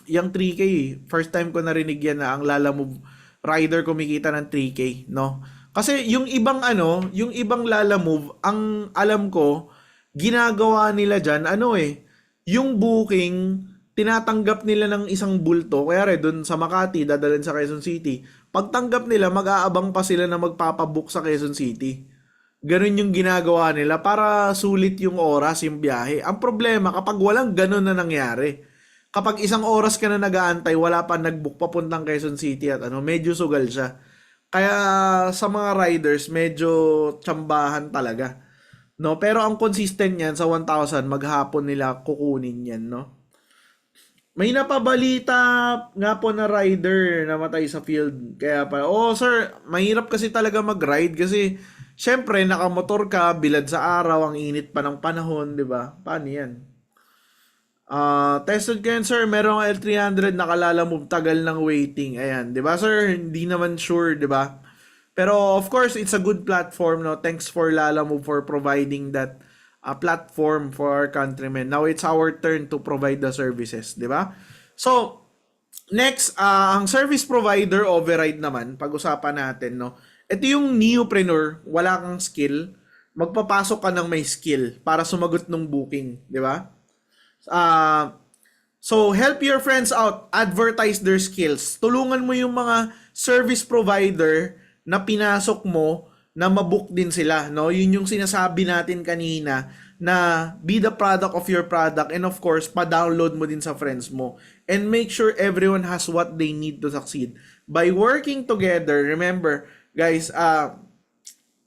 yung 3K, first time ko narinig yan na ang Lalamove rider kumikita ng 3K, no? Kasi yung yung ibang Lalamove, ang alam ko, ginagawa nila dyan, yung booking, tinatanggap nila ng isang bulto, kaya doon sa Makati, dadalhin sa Quezon City, pagtanggap nila, mag-aabang pa sila na magpapabook sa Quezon City. Ganun yung ginagawa nila para sulit yung oras, yung biyahe. Ang problema, kapag walang ganun na nangyari, kapag isang oras ka na nag-aantay, wala pa nag-book papuntang Quezon City at medyo sugal siya. Kaya sa mga riders, medyo tsambahan talaga. no? Pero ang consistent niyan sa 1,000, maghapon nila kukunin yan, no? May napabalita nga po na rider namatay sa field. Kaya pa, oh sir, mahirap kasi talaga mag-ride kasi syempre nakamotor ka, bilad sa araw, ang init pa ng panahon, 'di ba? Paano 'yan? Tested ko yan, sir. Merong L300 nakalalamove, tagal ng waiting. Ayan, 'di ba, sir? Hindi naman sure, 'di ba? Pero of course, it's a good platform, no? Thanks for Lalamove for providing that platform for our countrymen. Now it's our turn to provide the services, 'di ba? So, next, ang service provider override naman, pag-usapan natin, no? Ito yung neopreneur, wala kang skill, magpapasok ka ng may skill para sumagot ng booking, 'di ba? Ah, so help your friends out, advertise their skills. Tulungan mo yung mga service provider na pinasok mo na mabook din sila, no? Yun yung sinasabi natin kanina na be the product of your product, and of course, pa-download mo din sa friends mo. And make sure everyone has what they need to succeed. By working together, remember, guys,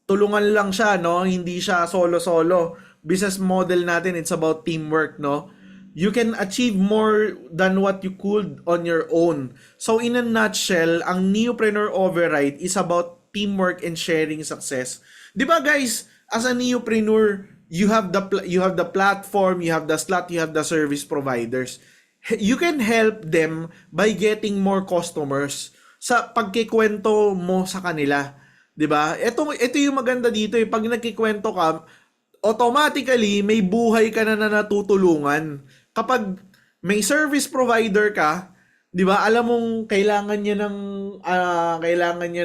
tulungan lang siya, no? Hindi siya solo-solo. Business model natin, it's about teamwork, no? You can achieve more than what you could on your own. So in a nutshell, ang Neopreneur Override is about teamwork and sharing success. 'Di ba guys, as a Neopreneur, you have the platform, you have the slot, you have the service providers. You can help them by getting more customers sa pagkikwento mo sa kanila. 'Di ba? Ito yung maganda dito, pag nagkikwento ka, automatically may buhay ka na natutulungan. Kapag may service provider ka, 'di ba? Alam mong kailangan niya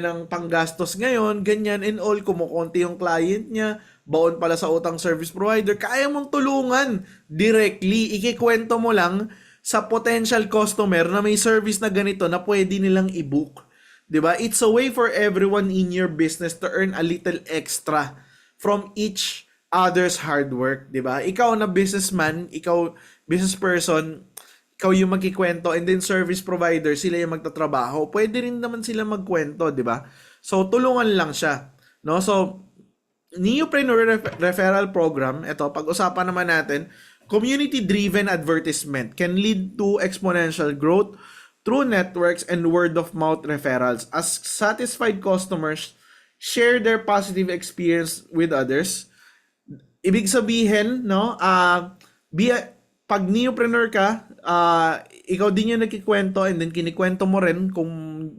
ng panggastos ngayon, ganyan and all, kumukonti yung client niya, baon pala sa utang service provider, kaya mong tulungan directly, ikikwento mo lang sa potential customer na may service na ganito na pwede nilang i-book. 'Di ba? It's a way for everyone in your business to earn a little extra from each other's hard work, 'di ba? Ikaw na businessman, ikaw business person, ikaw yung magkikwento, and then service provider, sila yung magtatrabaho. Pwede rin naman sila magkwento, 'di ba? So tulungan lang siya, no? So Neopreneur Referral Program, ito pag-usapan naman natin, community-driven advertisement can lead to exponential growth through networks and word-of-mouth referrals as satisfied customers share their positive experience with others. Ibig sabihin, no, pag neopreneur ka, ikaw din yung nagkikwento, and then kinikwento mo rin kung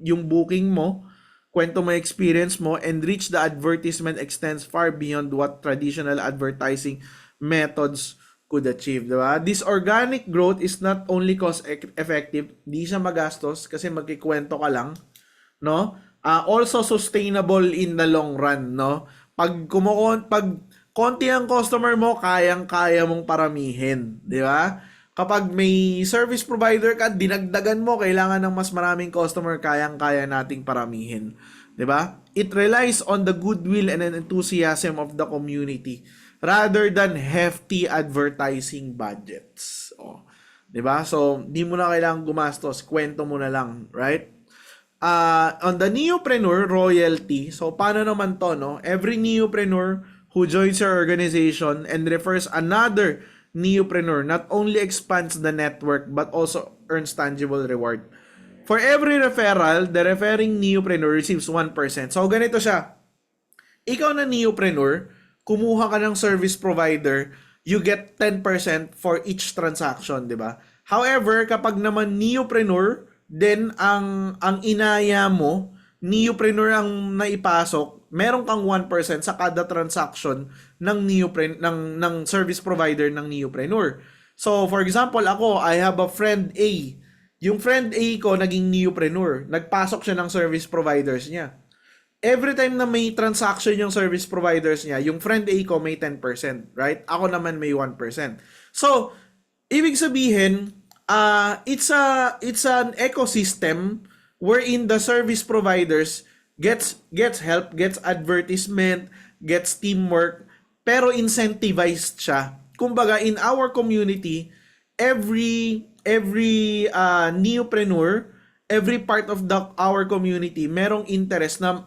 yung booking mo, kwento mo experience mo, and reach the advertisement extends far beyond what traditional advertising methods could achieve, diba? This organic growth is not only cost effective, di siya magastos kasi magkikwento ka lang, no? Also sustainable in the long run, no? Pag konti ang customer mo, kayang-kaya mong paramihin, di ba? Kapag may service provider ka, dinagdagan mo, kailangan ng mas maraming customer, kayang-kaya nating paramihin, di ba? It relies on the goodwill and enthusiasm of the community rather than hefty advertising budgets. Oh, di ba? So, di mo na kailangan gumastos, kwento mo na lang, right? On the Neopreneur royalty, so paano naman to, no? Every Neopreneur who joins your organization and refers another Neopreneur not only expands the network but also earns tangible reward. For every referral, the referring Neopreneur receives 1%. So ganito siya. Ikaw na Neopreneur, kumuha ka ng service provider, you get 10% for each transaction, di ba? However, kapag naman Neopreneur, then ang inaya mo, Neopreneur ang naipasok, meron kang 1% sa kada transaction ng ng service provider ng Neopreneur. So, for example, ako, I have a friend A. Yung friend A ko naging Neopreneur. Nagpasok siya ng service providers niya. Every time na may transaction yung service providers niya, yung friend A ko may 10%, right? Ako naman may 1%. So, ibig sabihin, it's an ecosystem wherein the service providers gets help, gets advertisement, gets teamwork, pero incentivized siya. Kumbaga, in our community, every neopreneur, every part of our community, merong interest na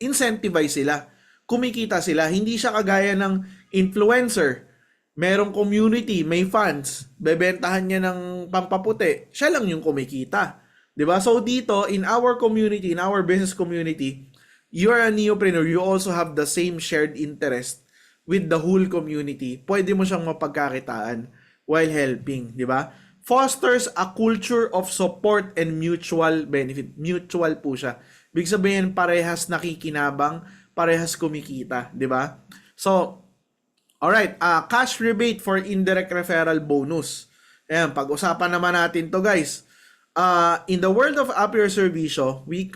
incentivize sila. kumikita sila. Hindi siya kagaya ng influencer. Merong community, may fans, bebentahan niya ng pampaputi. Siya lang yung kumikita. 'Di ba? So dito, in our community, in our business community, you are a neopreneur, you also have the same shared interest with the whole community. Pwede mo siyang mapagkakitaan while helping, 'di ba? Fosters a culture of support and mutual benefit. Mutual po siya. Big sabihin, parehas nakikinabang, parehas kumikita, 'di ba? So, alright, cash rebate for indirect referral bonus. Ayan, pag-usapan naman natin to, guys. In the world of Appier Servicio, we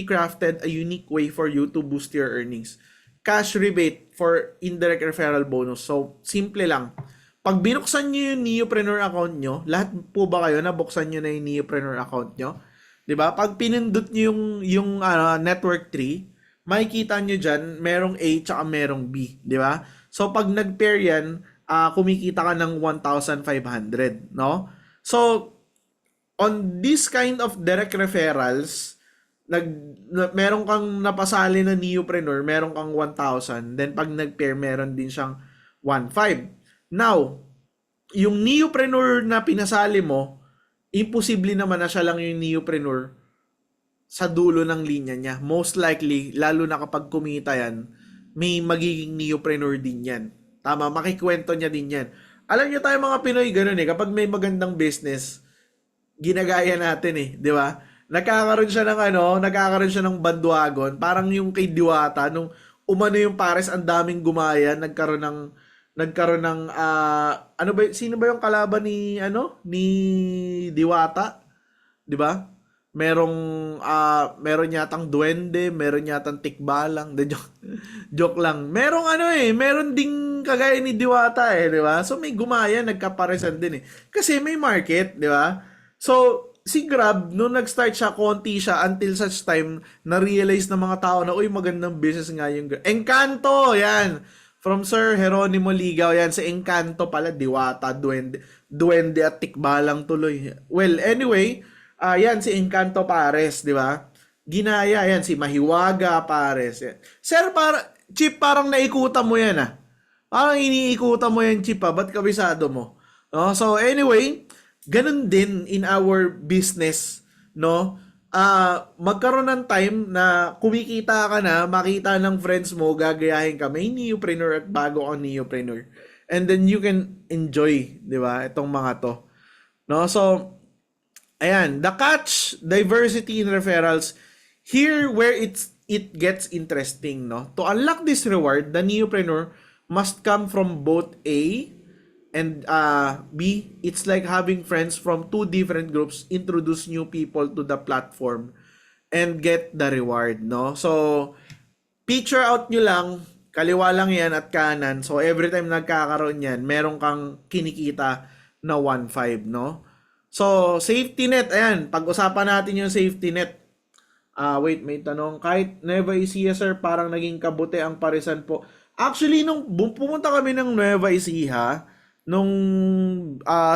crafted a unique way for you to boost your earnings. Cash rebate for indirect referral bonus. So, simple lang. Pag binuksan nyo yung Neopreneur account nyo, lahat po ba kayo nabuksan nyo na yung Neopreneur account nyo? 'Di ba? Pag pinindot nyo yung network tree, makikita nyo dyan, merong A tsaka merong B, 'di ba? So pag nag-pair yan, kumikita ka ng 1,500, no? So on this kind of direct referrals, meron kang napasali na Neopreneur, meron kang 1,000, then pag nag-pair, meron din siyang 1,500. Now, yung Neopreneur na pinasali mo, imposible naman na siya lang yung Neopreneur sa dulo ng linya niya. Most likely, lalo na kapag kumita yan, may magiging Neopreneur din yan. Tama, makikwento niya din yan. Alam niyo tayo mga Pinoy, ganun eh. Kapag may magandang business, ginagaya natin eh, di ba? Nagkakaroon siya ng bandwagon, parang yung kay Diwata, nung umano yung Pares, ang daming gumaya, nagkaroon ng sino ba yung kalaban ni Diwata, 'di ba? Meron yatang duwende, meron yatang tikbalang, joke lang. Meron ding kagaya ni Diwata 'di ba? So may gumaya, nagkaparesan din kasi may market, 'di ba? So si Grab, nung nag-start siya, konti siya until such time na-realize ng mga tao na, uy, magandang business nga yung Encanto, yan. From Sir Jeronimo Ligaw, yan. Sa Encanto pala, Diwata, Duwende at Tikbalang tuloy. Well, anyway, yan si Encanto Pares, di ba? Ginaya, yan si Mahiwaga Pares. Yan. Sir, Chip, parang naikutan mo yan Parang iniikutan mo yan, Chip Ba't kabisado mo? No? So, anyway, ganun din in our business, no? Magkaroon ng time na kumikita ka na, makita ng friends mo, gagayahin ka, may Neopreneur at bago ang Neopreneur. And then you can enjoy, di ba, itong mga to. No? So, ayan, the catch, diversity in referrals, here where it gets interesting, no? To unlock this reward, the Neopreneur must come from both A and B, it's like having friends from two different groups, introduce new people to the platform, and get the reward, no? So, picture out nyo lang, kaliwa lang yan at kanan. So, every time nagkakaroon yan, meron kang kinikita na 1.5, no? So, safety net, ayan, pag-usapan natin yung safety net. Wait, may tanong. Kahit Nueva Ecija, sir, parang naging kabuti ang parisan po. Actually, nung pumunta kami ng Nueva Ecija, nung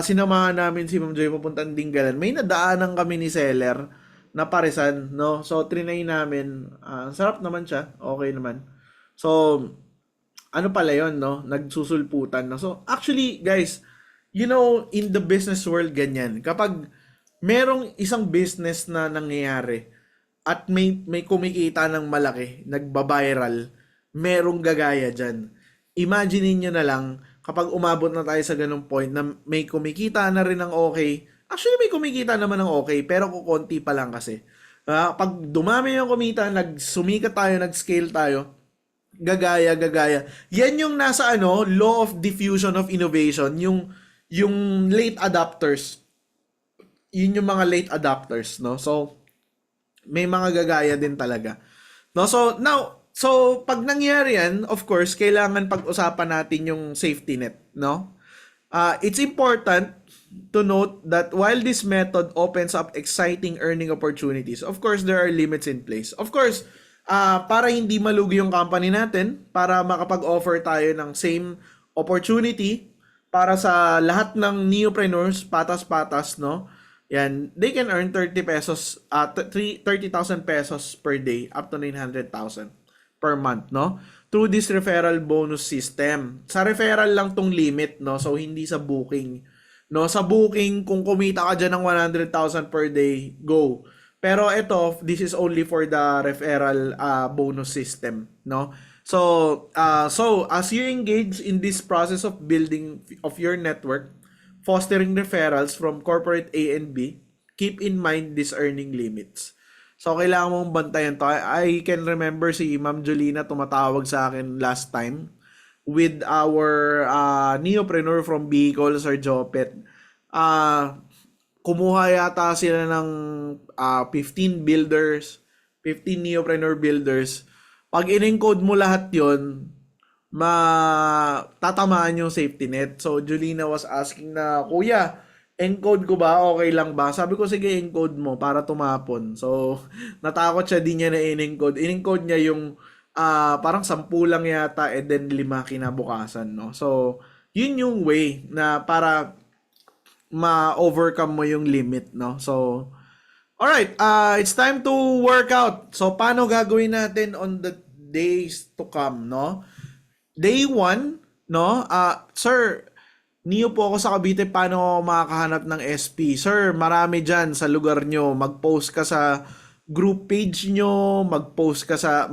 sinamahan namin si Ma'am Joy papuntang Dingalan, may nadaanan kami ni seller na parisan, no? So, trinay namin. Sarap naman siya. Okay naman. So, ano pala yun, no? Nagsusulputan, no? So, actually, guys, in the business world, ganyan. Kapag merong isang business na nangyayari at may kumikita ng malaki, nagba-viral, merong gagaya dyan. Imagine nyo na lang, kapag umabot na tayo sa ganung point na may kumikita na rin ng okay, actually may kumikita naman ng okay, pero kukunti pa lang kasi. Pag dumami yung kumita, nagsumikat tayo, nag-scale tayo, gagaya. Yan yung nasa law of diffusion of innovation, yung late adopters. Yun yung mga late adopters, no? So, may mga gagaya din talaga. No? So, pag nangyari yan, of course, kailangan pag-usapan natin yung safety net, no? It's important to note that while this method opens up exciting earning opportunities, of course, there are limits in place. Of course, para hindi malugi yung company natin, para makapag-offer tayo ng same opportunity para sa lahat ng neopreneurs, patas-patas, no? Yan, they can earn 30,000 pesos per day up to 900,000. per month, no? Through this referral bonus system. Sa referral lang tong limit, no? So, hindi sa booking. No, sa booking, kung kumita ka dyan ng 100,000 per day, go. Pero ito, this is only for the referral bonus system, no? So as you engage in this process of building of your network, fostering referrals from corporate A and B, keep in mind these earning limits. So, kailangan mong bantayan to. I can remember si Ma'am Jolina tumatawag sa akin last time with our neopreneur from Bicol, Sir Jopet. Kumuha yata sila ng 15 builders, 15 neopreneur builders. Pag in-encode mo lahat yon, tatamaan yung safety net. So, Julina was asking na, Kuya, encode ko ba? Okay lang ba? Sabi ko, sige, encode mo para tumapon. So, natakot siya, di niya na in-encode. In-encode niya yung parang 10 lang yata and then 5 kinabukasan, no? So, yun yung way na para ma-overcome mo yung limit, no? So, alright, it's time to work out. So, paano gagawin natin on the days to come, no? Day 1, no? Sir, niyo po ako sa Cavite, paano ako makakahanap ng SP? Sir, marami dyan sa lugar nyo. Mag-post ka sa group page nyo, mag-post ka sa,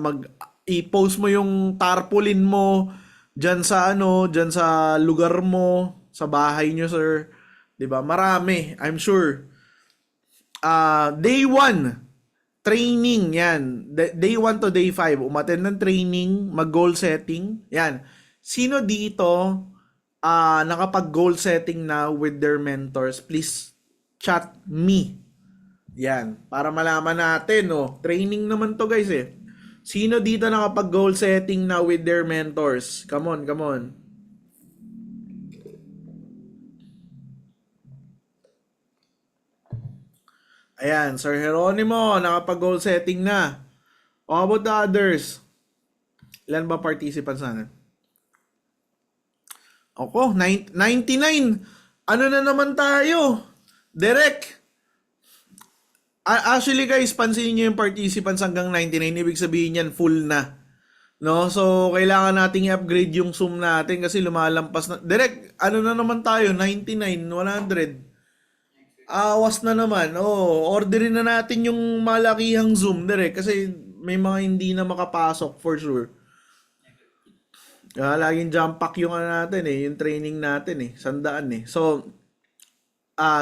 i-post mo yung tarpaulin mo dyan sa dyan sa lugar mo, sa bahay nyo, sir. 'Di ba? Marami, I'm sure. Day 1, training, yan. Day 1 to day 5, umattend ng training, mag-goal setting. Yan. Sino dito nakapag-goal setting na with their mentors? Please chat me. Yan. Para malaman natin, no? Training naman to, guys, eh. Sino dito nakapag-goal setting na with their mentors? Come on, come on. Ayan, Sir Jeronimo, nakapag-goal setting na. How about the others? Ilan ba participants natin? Ako, 99. Ano na naman tayo? Direct. Actually guys, pansinin nyo yung participants hanggang 99. Ibig sabihin yan, full na. No? So, kailangan nating i-upgrade yung Zoom natin kasi lumalampas na. Direct, ano na naman tayo? 99, 100. Awas na naman. Orderin na natin yung malakihang Zoom direct kasi may mga hindi na makapasok for sure. Laging jump pack yung natin yung training natin 100 So,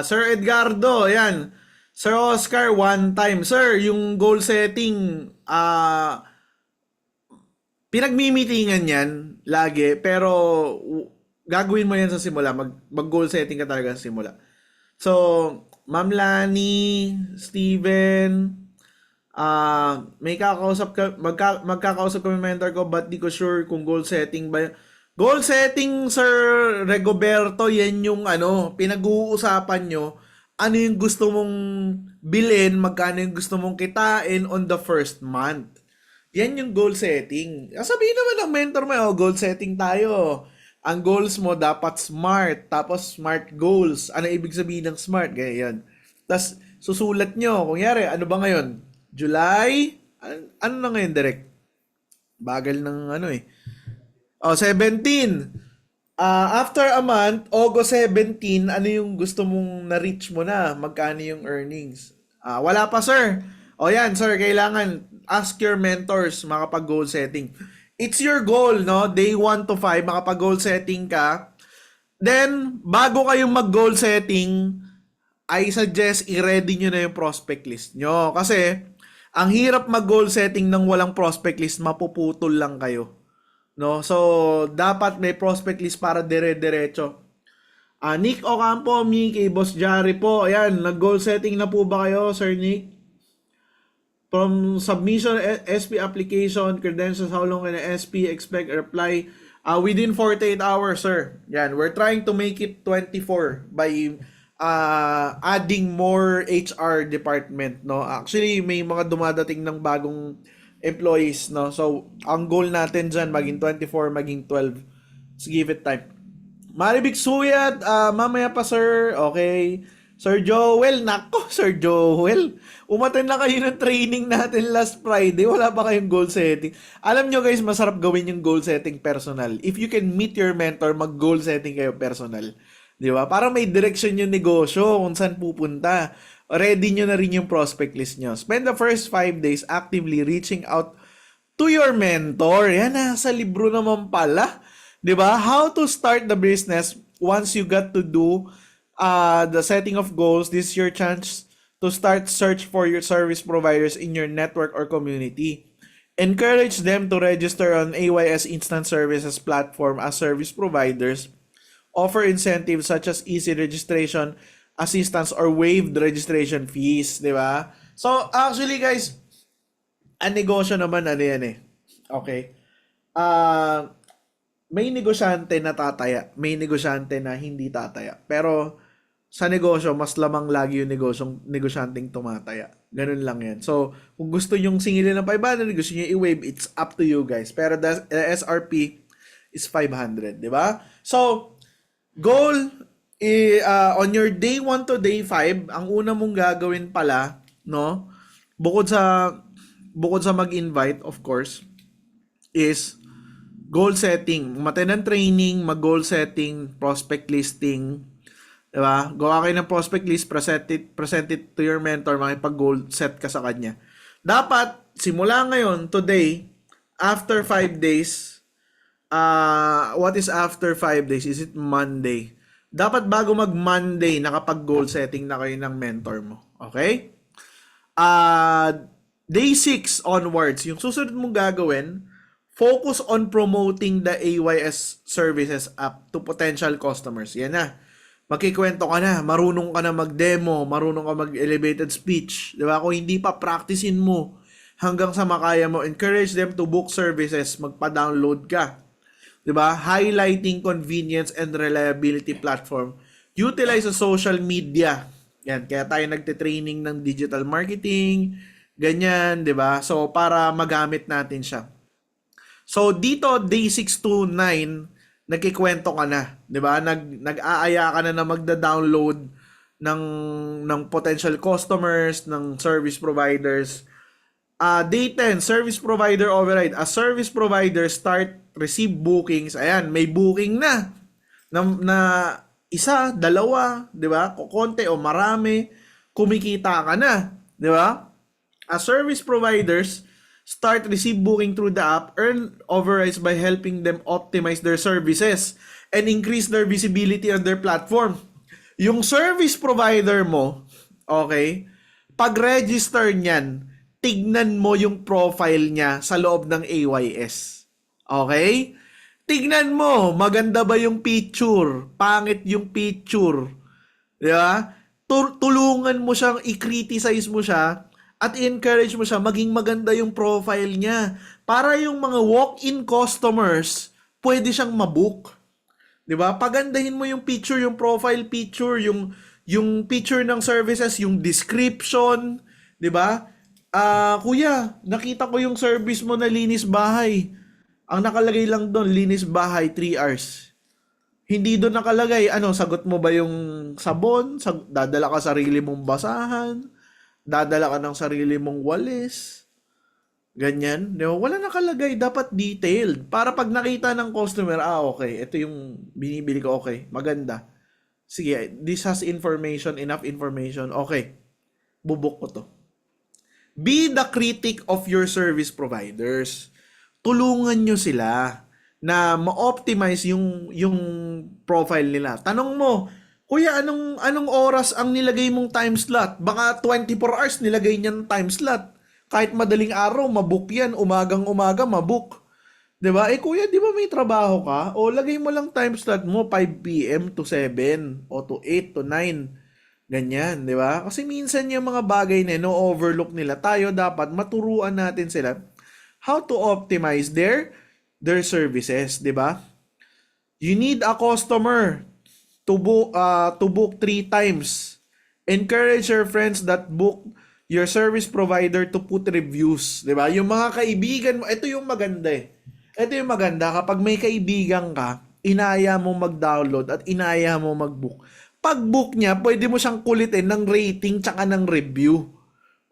Sir Edgardo, ayan. Sir Oscar, one time. Sir, yung goal setting, pinagmimitingan yan lagi, pero gagawin mo yan sa simula. Mag-goal setting ka talaga sa simula. So, Ma'am Lani, Steven, may kakausap ka, magkakausap kami mentor ko, but di ko sure kung goal setting ba. Goal setting, Sir Regoberto, yan yung pinag-uusapan nyo. Ano yung gusto mong bilhin, magkano yung gusto mong kitain on the first month. Yan yung goal setting. Sabihin naman ng mentor mo, goal setting tayo. Ang goals mo dapat smart, tapos smart goals. Ano ibig sabihin ng smart? Ganyan. Tapos susulat nyo, kunyari, ano ba ngayon? July? Ano na ngayon, direct? Bagal ng 17. After a month, August 17, ano yung gusto mong na-reach mo na? Magkano yung earnings? Wala pa, sir. Yan, sir, kailangan ask your mentors makapag-goal setting. It's your goal, no? Day 1 to 5, makapag-goal setting ka. Then, bago kayong mag-goal setting, I suggest i-ready nyo na yung prospect list nyo. Kasi, ang hirap mag-goal setting ng walang prospect list, mapuputol lang kayo. No? So, dapat may prospect list para dire-diretso. Nick Ocampo, kay Boss Jari po. Ayan, nag-goal setting na po ba kayo, Sir Nick? From submission, SP application, credentials, how long can an SP expect a reply? Within 48 hours, sir. Yan, we're trying to make it 24 by adding more HR department, no? Actually, may mga dumadating ng bagong employees, no? So, ang goal natin dyan, maging 24, maging 12. Let's give it time. Maribig Suyat, mamaya pa, sir. Okay. Sir Joel, nako, Sir Joel. Umattend na kayo ng training natin last Friday. Wala pa kayong goal setting. Alam nyo guys, masarap gawin yung goal setting personal. If you can meet your mentor, mag-goal setting kayo personal. Di ba? Para may direction yung negosyo, kung saan pupunta. Ready nyo na rin yung prospect list nyo. Spend the first 5 days actively reaching out to your mentor. Yan, nasa libro naman pala. Di ba? How to start the business once you got to do the setting of goals. This is your chance to start search for your service providers in your network or community. Encourage them to register on AYS Instant Services platform as service providers. Offer incentives such as easy registration, assistance, or waived registration fees. Di ba? So, actually guys, ang negosyo naman ano yan eh. Okay? May negosyante na tataya, may negosyante na hindi tataya. Pero sa negosyo, mas lamang lagi yung negosyanteng tumataya. Ganun lang yan. So, kung gusto nyong singilin ng 500, gusto nyo i-waive, it's up to you guys. Pero the SRP is 500, di ba? So, goal on your day 1 to day 5, ang una mong gagawin pala, no? Bukod sa mag-invite, of course, is goal setting. Umattend ng training, mag-goal setting, prospect listing, diba? Gawa kayo ng prospect list, present it to your mentor, makipag-goal set ka sa kanya. Dapat, simula ngayon, today, after 5 days, what is after 5 days? Is it Monday? Dapat bago mag-Monday, nakapag-goal setting na kayo ng mentor mo. Okay? Day 6 onwards, yung susunod mong gagawin, focus on promoting the AYS services app to potential customers. Yan na. Magkikwento ka na, marunong ka na mag-demo, marunong ka mag-elevated speech. Diba? Kung hindi pa, practicein mo hanggang sa makaya mo. Encourage them to book services, magpa-download ka. Diba? Highlighting convenience and reliability platform. Utilize the social media. Yan, kaya tayo nagte-training ng digital marketing, ganyan, diba? So, para magamit natin siya. So, dito, day 6 to 9, nagkikwento ka na, 'di ba? Nag-aaya ka na magda-download ng potential customers, ng service providers. Day 10, service provider override. As service provider receive bookings. Ayan, may booking na isa, dalawa, 'di ba? Konti o marami, kumikita ka na, 'di ba? As service providers receive booking through the app, earn overrides by helping them optimize their services and increase their visibility on their platform. Yung service provider mo, okay, pag-register niyan, tignan mo yung profile niya sa loob ng AYS. Okay? Tignan mo, maganda ba yung picture? Pangit yung picture. Di ba? Tulungan mo siyang, i-criticize mo siya, at i-encourage mo siya, maging maganda yung profile niya. Para yung mga walk-in customers, pwede siyang mabook. 'Di ba? Pagandahin mo yung picture, yung profile picture, yung picture ng services, yung description, 'di ba? Kuya, nakita ko yung service mo na linis bahay. Ang nakalagay lang doon, linis bahay 3 hours. Hindi doon nakalagay, sagot mo ba yung sabon? Dadala ka sarili mong basahan? Dadala ka ng sarili mong walis. Ganyan. Di ba? Wala nakalagay. Dapat detailed. Para pag nakita ng customer, okay. Ito yung binibili ko. Okay. Maganda. Sige, this has information, enough information. Okay. Bubuk ko to. Be the critic of your service providers. Tulungan nyo sila na ma-optimize yung profile nila. Tanong mo, Kuya, anong oras ang nilagay mong time slot? Baka 24 hours nilagay niyan time slot. Kahit madaling araw, mabook yan. Umagang-umaga, mabook. 'Di ba? Kuya, di ba may trabaho ka? O, lagay mo lang time slot mo, 5 p.m. to 7 o to 8 to 9. Ganyan, di ba? Kasi minsan yung mga bagay na no-overlook nila. Tayo dapat maturuan natin sila how to optimize their services, di ba? You need a customer to book 3 times. Encourage your friends that book your service provider to put reviews. Diba? Yung mga kaibigan mo, ito yung maganda eh. Ito yung maganda, kapag may kaibigan ka, inaya mo mag-download at inaya mo mag-book. pag-book niya, pwede mo siyang kulitin ng rating tsaka ng review.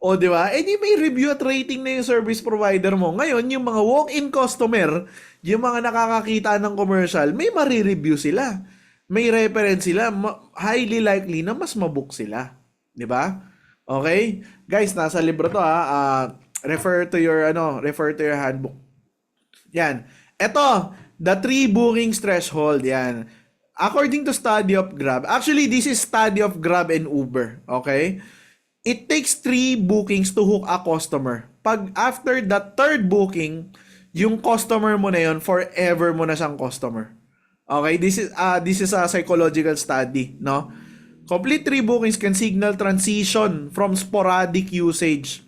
O, di ba? Eh, di may review at rating na yung service provider mo. Ngayon, yung mga walk-in customer, yung mga nakakakita ng commercial, may marireview sila. May reference sila. Highly likely na mas mabook sila. Di ba? Okay? Guys, nasa libro to ha. Refer to your handbook. Yan. Ito, the 3 bookings threshold. Yan. According to study of Grab, actually this is study of Grab and Uber, okay? It takes 3 bookings to hook a customer. Pag after the 3rd booking, yung customer mo na yon, forever mo na siyang customer. Okay, this is a psychological study, no? Complete 3 bookings can signal transition from sporadic usage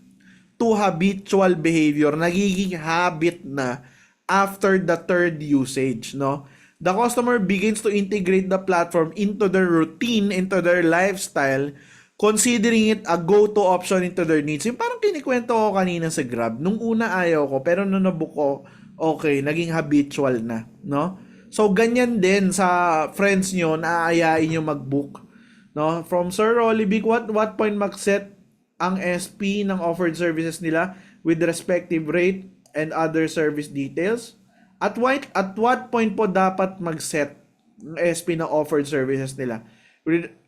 to habitual behavior. Nagiging habit na after the 3rd usage, no? The customer begins to integrate the platform into their routine, into their lifestyle, considering it a go-to option into their needs. Yung parang kinikwento ko kanina sa Grab, nung una ayaw ko, pero nung nabook ko, okay, naging habitual na, no? So, ganyan din sa friends nyo na aayain nyo mag-book, no? From Sir Rollybic, what point mag-set ang SP ng offered services nila with respective rate and other service details? At what point po dapat mag-set ng SP ng offered services nila?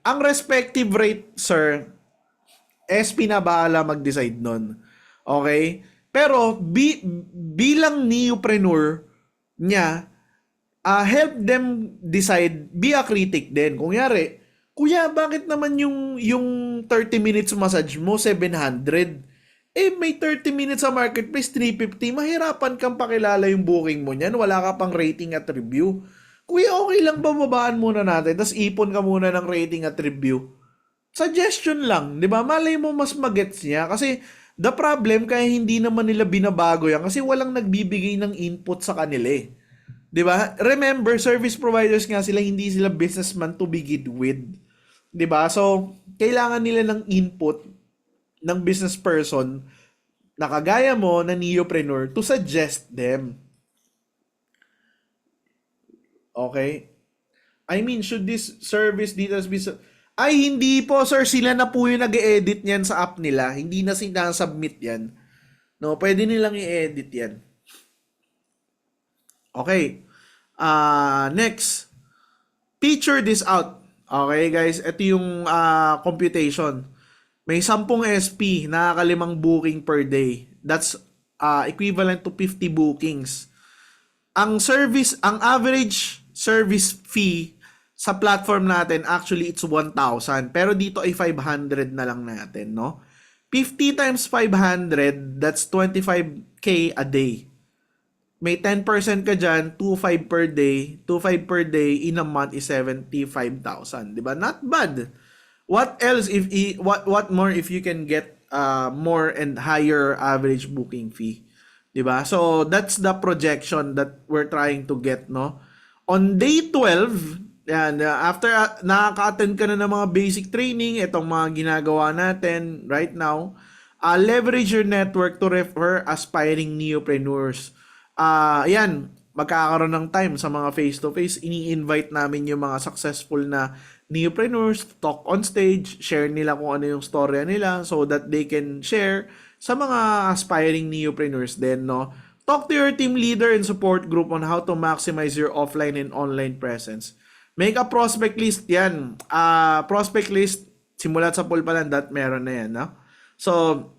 Ang respective rate, sir, SP na bahala mag-decide nun. Okay? Pero bilang neopreneur niya, help them decide, be a critic din. Kunyari, kuya, bakit naman yung 30 minutes massage mo, 700? Eh, may 30 minutes sa marketplace, 350. Mahirapan kang pakilala yung booking mo niyan. Wala ka pang rating at review. Kuya, okay lang ba babaan muna natin, tapos ipon ka muna ng rating at review? Suggestion lang, di ba? Malay mo mas magets niya. Kasi the problem, kaya hindi naman nila binabago yan, kasi walang nagbibigay ng input sa kanila eh. Di ba? Remember, service providers nga sila, hindi sila businessman to begin with. Di ba? So, kailangan nila ng input ng business person na kagaya mo na neopreneur to suggest them. Okay? I mean, should this service details be... Ay, hindi po, sir. Sila na po yung nag-edit niyan sa app nila. Hindi na sinasubmit yan. No, pwede nilang i-edit yan. Okay. Next. Picture this out. Okay, guys. Ito yung computation. May 10 SP, nakaka-5 booking per day. That's equivalent to 50 bookings. Ang average service fee sa platform natin, actually it's 1,000. Pero dito ay 500 na lang natin, no? 50 times 500, that's 25K a day. May 10% ka dyan, 2,500 per day. 2,500 per day in a month is 75,000. Diba? Not bad. What else what more if you can get more and higher average booking fee, 'di ba? So that's the projection that we're trying to get, no? On day 12, yan, after nakaka-attend ka na ng mga basic training, itong mga ginagawa natin right now, leverage your network to refer aspiring neopreneurs. Yan, magkakaroon ng time sa mga face-to-face. Ini-invite namin yung mga successful na neopreneurs, talk on stage, share nila kung ano yung storya nila so that they can share sa mga aspiring neopreneurs din, no? Talk to your team leader and support group on how to maximize your offline and online presence. Make a prospect list yan. Prospect list, simulat sa Pulpalan, meron na yan, no? So,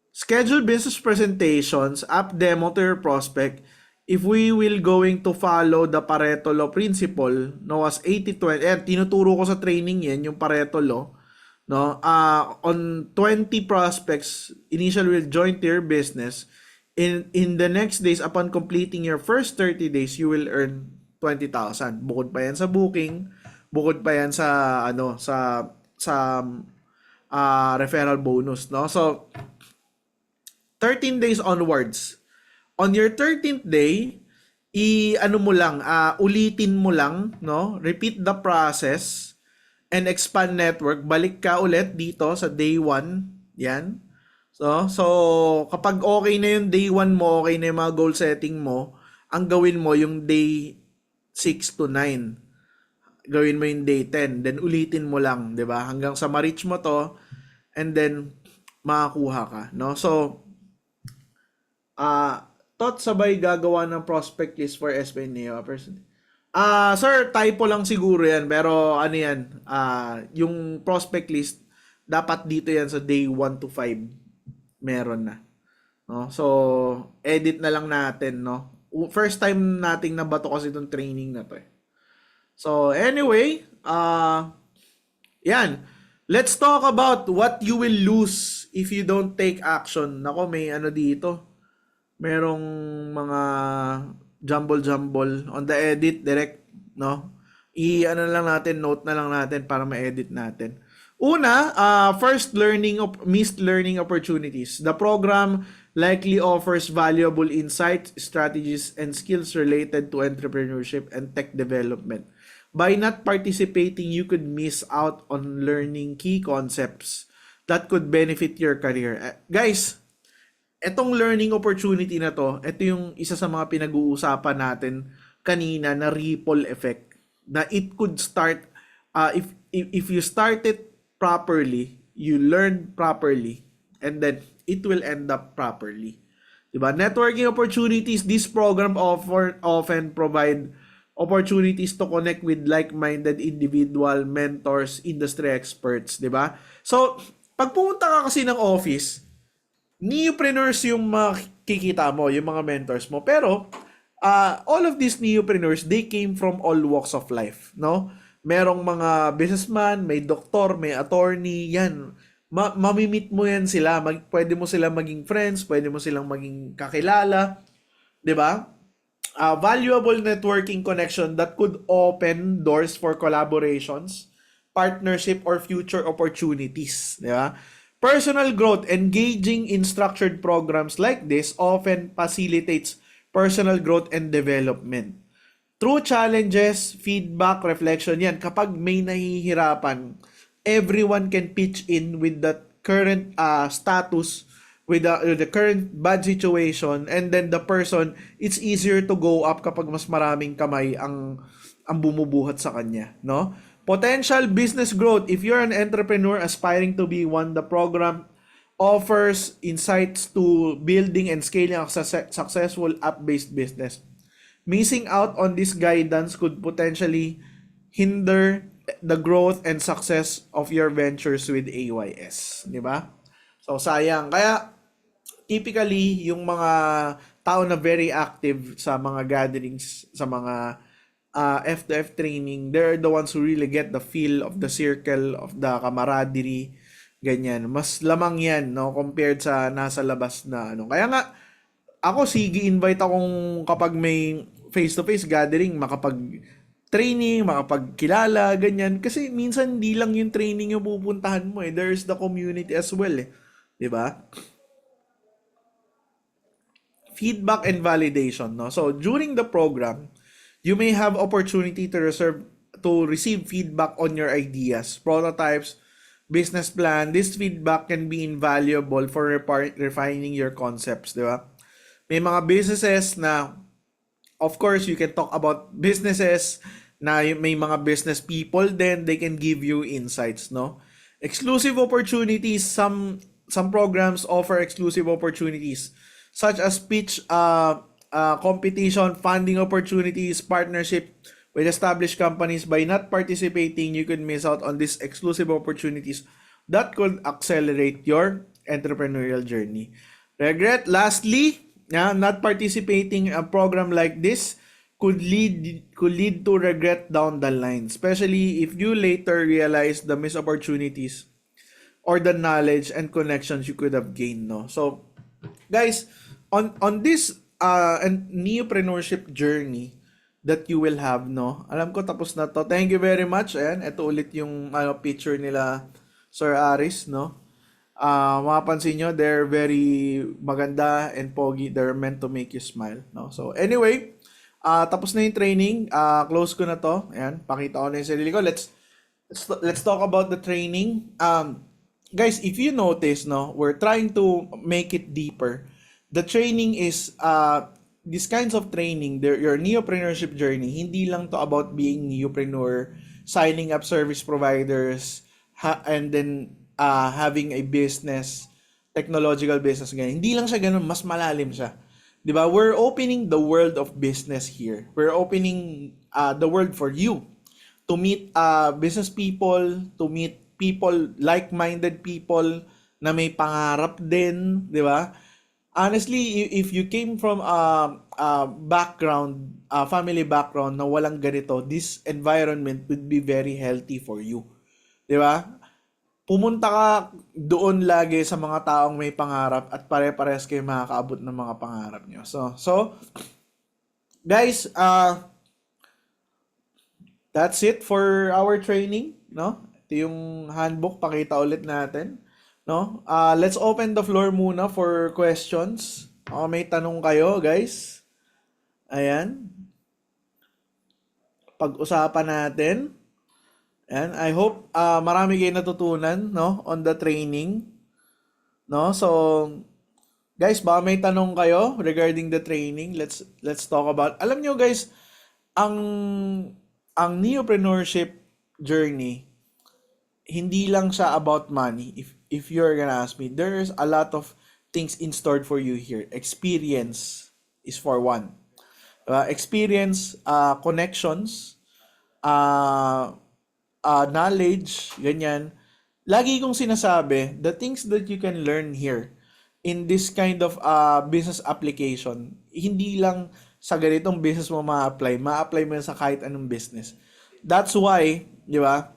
schedule business presentations, app demo to your prospect. If we will going to follow the Pareto Law principle, no, as 80-20, tinuturo ko sa training yan, yung Pareto Law, no, on 20 prospects, initially will join to your business. In the next days, upon completing your first 30 days, you will earn 20,000. Bukod pa yan sa booking, bukod pa yan sa, referral bonus, no? So, 13 days onwards, on your 13th day, ulitin mo lang, no? Repeat the process and expand network. Balik ka ulit dito sa day 1. Yan. So kapag okay na yung day 1 mo, okay na yung mga goal setting mo, ang gawin mo yung day 6 to 9. gawin mo yung day 10, then ulitin mo lang, 'di ba? Hanggang sa ma-reach mo to, and then makakuha ka, no? So, thought sabay gagawa ng prospect list for SB Neo person. Sir, typo lang siguro yan, pero ano yan, yung prospect list, dapat dito yan sa day 1 to 5, meron na. No? So, edit na lang natin, no? First time nating nabato kasi itong training na to eh. So, anyway, yan. Let's talk about what you will lose if you don't take action. Nako, may ano dito. Merong mga jumble on the edit direct, no? I-ano lang natin, note na lang natin para ma-edit natin. Una, missed learning opportunities. The program likely offers valuable insights, strategies, and skills related to entrepreneurship and tech development. By not participating, you could miss out on learning key concepts that could benefit your career. Guys, etong learning opportunity na to, ito yung isa sa mga pinag-uusapan natin kanina na ripple effect. Na it could start, if you start it properly, you learn properly, and then it will end up properly. Diba? Networking opportunities, this program often provide opportunities to connect with like-minded individual, mentors, industry experts, 'di ba? So, pag pumunta ka kasi ng office, neopreneurs yung makikita mo, yung mga mentors mo. Pero all of these neopreneurs, they came from all walks of life, no? Merong mga businessman, may doktor, may attorney, yan. Mamimit mo yan sila, pwede mo sila maging friends, pwede mo silang maging kakilala, 'di ba? Valuable networking connection that could open doors for collaborations, partnership, or future opportunities. Di ba? Personal growth, engaging in structured programs like this often facilitates personal growth and development. Through challenges, feedback, reflection, yan. Kapag may nahihirapan, everyone can pitch in with the current status, with the current bad situation, and then the person, it's easier to go up kapag mas maraming kamay ang bumubuhat sa kanya, no? Potential business growth. If you're an entrepreneur aspiring to be one, the program offers insights to building and scaling a successful app-based business. Missing out on this guidance could potentially hinder the growth and success of your ventures with AYS, di ba? So, sayang. Kaya, typically, yung mga tao na very active sa mga gatherings, sa mga F2F training, they're the ones who really get the feel of the circle, of the camaraderie, ganyan. Mas lamang yan, no, compared sa nasa labas na, ano. Kaya nga, ako, sige, invite akong kapag may face-to-face gathering, makapag-training, makapagkilala, ganyan. Kasi minsan, hindi lang yung training yung pupuntahan mo, eh. There's the community as well, eh. Diba? Feedback and validation, no? So, during the program, you may have opportunity to receive feedback on your ideas, prototypes, business plan. This feedback can be invaluable for refining your concepts, di ba? May mga businesses na, of course, you can talk about businesses na may mga business people, then they can give you insights, no? Exclusive opportunities, some programs offer exclusive opportunities such as pitch competition, funding opportunities, partnership with established companies. By not participating, you could miss out on these exclusive opportunities that could accelerate your entrepreneurial journey. Regret, lastly, not participating in a program like this could lead to regret down the line, especially if you later realize the missed opportunities or the knowledge and connections you could have gained, no? So, guys, on this neopreneurship journey that you will have, no? Alam ko tapos na to. Thank you very much. Ayan, ito ulit yung picture nila Sir Aris, no? Mapapansin nyo, they're very maganda and pogi. They're meant to make you smile, no? So, anyway, tapos na yung training. Close ko na to. Ayan, pakita ko na yung sarili ko. Let's talk about the training. Guys, if you notice, no, we're trying to make it deeper. The training is these kinds of training, your neopreneurship journey, hindi lang to about being neopreneur, signing up service providers, and then having a business, technological business, ganyan. Hindi lang siya ganun, mas malalim siya. 'Di ba? We're opening the world of business here. We're opening the world for you to meet business people, to meet people, like-minded people na may pangarap din, 'di ba? Honestly, if you came from a background, a family background na walang ganito, this environment would be very healthy for you. 'Di ba? Pumunta ka doon lagi sa mga taong may pangarap at pare-parehas kayo makakaabot ng mga pangarap nyo. So guys, that's it for our training, no? Ito yung handbook, pakita ulit natin, no? Let's open the floor muna for questions. May tanong kayo, guys. Ayan. Pag-usapan natin. And I hope marami kayo natutunan, no, on the training, no? So guys, baka may tanong kayo regarding the training. Let's talk about. Alam nyo guys, ang neopreneurship journey, hindi lang siya about money. If you're gonna ask me, there's a lot of things in store for you here. Experience is for one. Experience, connections, knowledge, ganyan. Lagi kong sinasabi, the things that you can learn here in this kind of business application, hindi lang sa ganitong business mo ma-apply mo sa kahit anong business. That's why, di ba,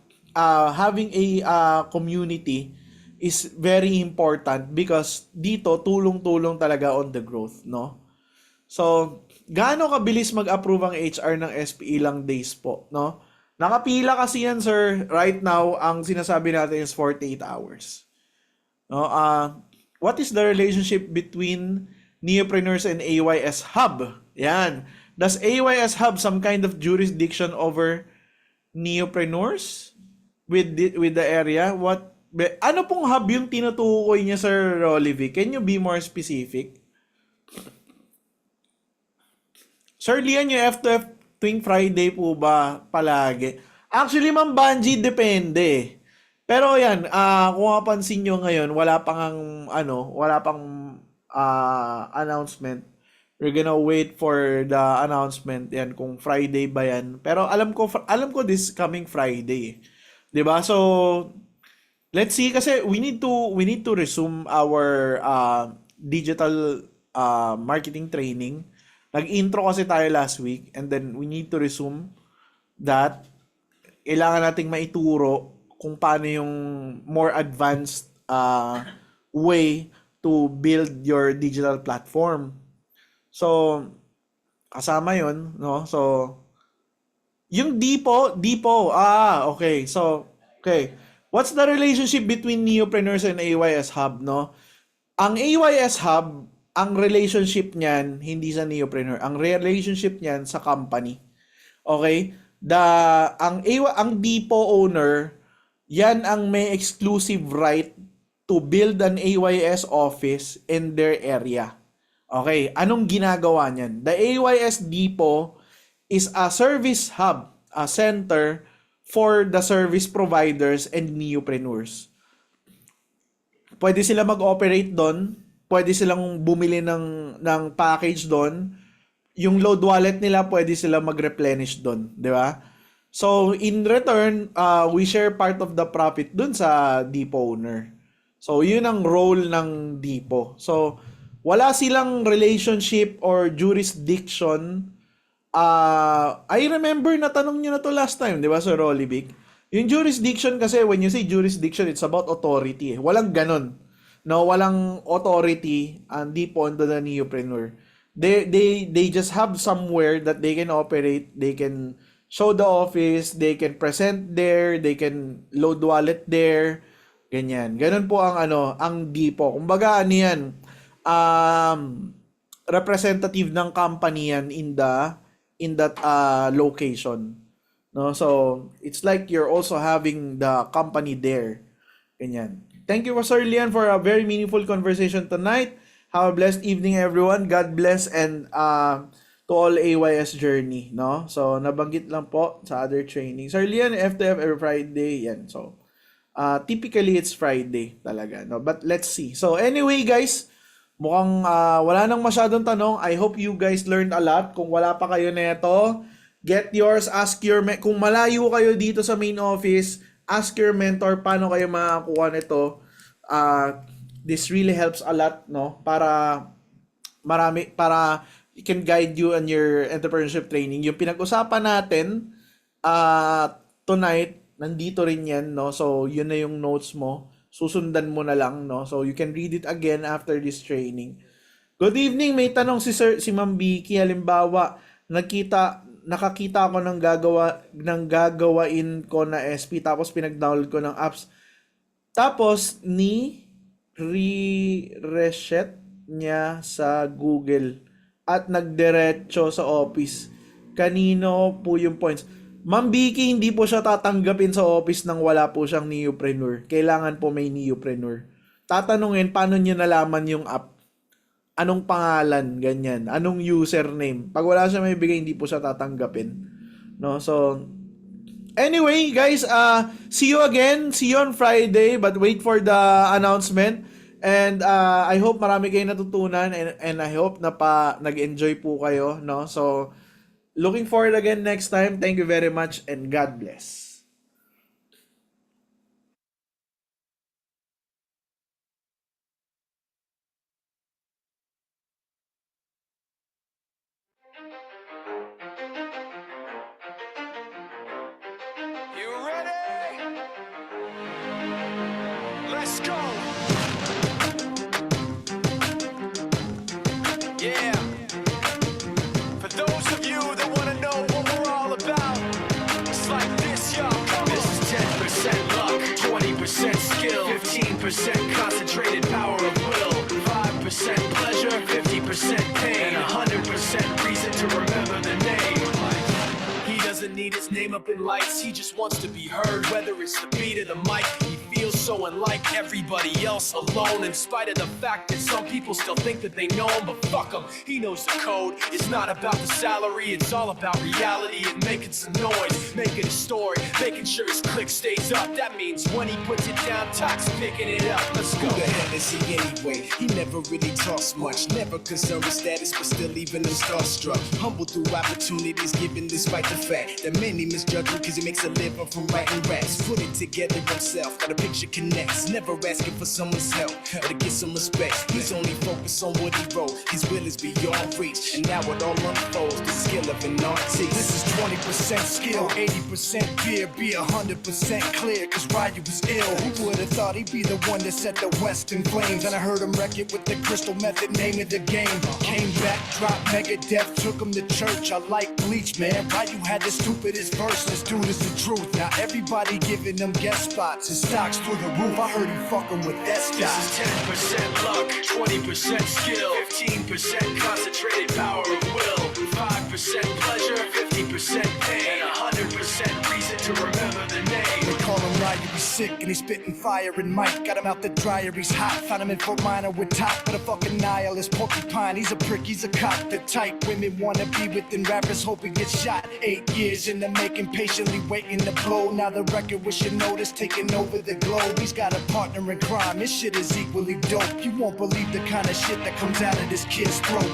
having a community is very important because dito tulong-tulong talaga on the growth, no? So, gaano kabilis mag-approve ang HR ng SPE lang days po, no? Nakapila kasi yan, sir. Right now, ang sinasabi natin is 48 hours. No? What is the relationship between Neopreneurs and AYS Hub? Yan. Does AYS have some kind of jurisdiction over Neopreneurs with the area? Ano pong hub yung tinutukoy niya, Sir Rolly? Can you be more specific? Sir Lian, yung F2F tuwing Friday po ba palagi? Actually, Ma'am Banji, depende. Pero yan, kung mapansin nyo ngayon, wala pang announcement. We're gonna wait for the announcement yan kung Friday ba yan. Pero alam ko this coming Friday. 'Di ba? So let's see kasi we need to resume our digital marketing training. Nag-intro kasi tayo last week and then we need to resume that. Kailangan nating maituro kung paano yung more advanced way to build your digital platform. So, kasama yun, no? So, yung Dipo, okay. So, okay. What's the relationship between Neopreneurs and AYS Hub, no? Ang AYS Hub, ang relationship niyan hindi sa Neopreneur, ang relationship niyan sa company. Okay? Ang Dipo owner, yan ang may exclusive right to build an AYS office in their area. Okay, anong ginagawa niyan? The AYS Dipo is a service hub, a center for the service providers and neopreneurs. Pwede sila mag-operate doon, pwede silang bumili ng package doon. Yung load wallet nila, pwede sila mag-replenish doon, di ba? So, in return, we share part of the profit doon sa Dipo owner. So, yun ang role ng Dipo. So, wala silang relationship or jurisdiction. I remember na tanong nyo na to last time, di ba, Sir Rolly? Yung jurisdiction kasi, when you say jurisdiction, it's about authority. Walang ganon. No, walang authority ang Dipo under the Neopreneur. They just have somewhere that they can operate, they can show the office, they can present there, they can load wallet there, ganyan. Ganon po ang Dipo. Kumbaga yan, representative ng company yan in that location. No, so it's like you're also having the company there. Ganyan. Thank you, Sir Lian, for a very meaningful conversation tonight. Have a blessed evening, everyone. God bless, and to all AYS journey, no? So, nabanggit lang po sa other trainings. Early yan, FTF every Friday, yan. So, typically, it's Friday talaga, no? But let's see. So, anyway, guys, mukhang wala nang masyadong tanong. I hope you guys learned a lot. Kung wala pa kayo neto, get yours, ask your kung malayo kayo dito sa main office, ask your mentor paano kayo makakuha nito. This really helps a lot, no? Para it can guide you on your entrepreneurship training. Yung pinag-usapan natin tonight, nandito rin yan, no? So, yun na yung notes mo. Susundan mo na lang, no? So, you can read it again after this training. Good evening, may tanong si Ma'am Vicky. Halimbawa, nakakita ako ng gagawain ko na SP, tapos pinag-download ko ng apps. Tapos, reset niya sa Google at nagdiretso sa office. Kanino po yung points? Ma'am Vicky, hindi po siya tatanggapin sa office nang wala po siyang Neopreneur. Kailangan po may Neopreneur. Tatanungin, paano niyo nalaman yung app? Anong pangalan? Ganyan. Anong username? Pag wala siya may bigay, hindi po siya tatanggapin. No? So, anyway, guys, see you again. See you on Friday, but wait for the announcement. And I hope marami kayong natutunan and I hope na nag-enjoy po kayo, no? So, looking forward again next time. Thank you very much and God bless. You ready? Let's go. Yeah. For those of you that want to know what we're all about, it's like this, y'all. This is 10% luck, 20% skill, 15% concentrated power of will, 5% pleasure, 50% pain, and 100% reason to remember the name. He doesn't need his name up in lights, he just wants to be heard, whether it's the beat of the mic. He feels so unlike everybody else, alone, in spite of the fact that some people still think that they know him, but fuck him, he knows the code. It's not about the salary, it's all about reality and making some noise, making a story, making sure his click stays up. That means when he puts it down, Tox picking it up. Let's go. Who the hell is he anyway? He never really talks much, never concerned with status, but still leaving him starstruck. Humble through opportunities given despite the fact that many misjudge him cause he makes a living from writing raps. Put it together himself, got a picture connects, never asking for someone's help or to get some respect. He's only focused on what he wrote, his will is beyond reach, and now it all unfolds, the skill of an artist. This is 20% skill, 80% fear, be 100% clear, cause Ryu was ill. Who would've thought he'd be the one that set the West in flames? And I heard him wreck it with the crystal method, name of the game. Came back, dropped Megadeth, took him to church. I like Bleach, man. Ryu had the stupidest verse, this dude is the truth. Now everybody giving them guest spots, his stocks through the roof. I heard he fucking with that This is 10% luck, 20% skill, 15% concentrated power of will, 5% pleasure, 50% pain, and 100% reason to remember the name. They call him Ryu, he's sick and he's spitting fire. And Mike got him out the dryer, he's hot. Found him in Fort Minor with top, but a fucking nihilist porcupine. He's a prick, he's a cock. The type women wanna be within rappers, hope he gets shot. 8 years in the making, patiently waiting to blow. Now the record with your notice taking over the globe. He's got a partner in crime, this shit is equally dope. You won't believe the kind of shit that comes out of this kid's throat.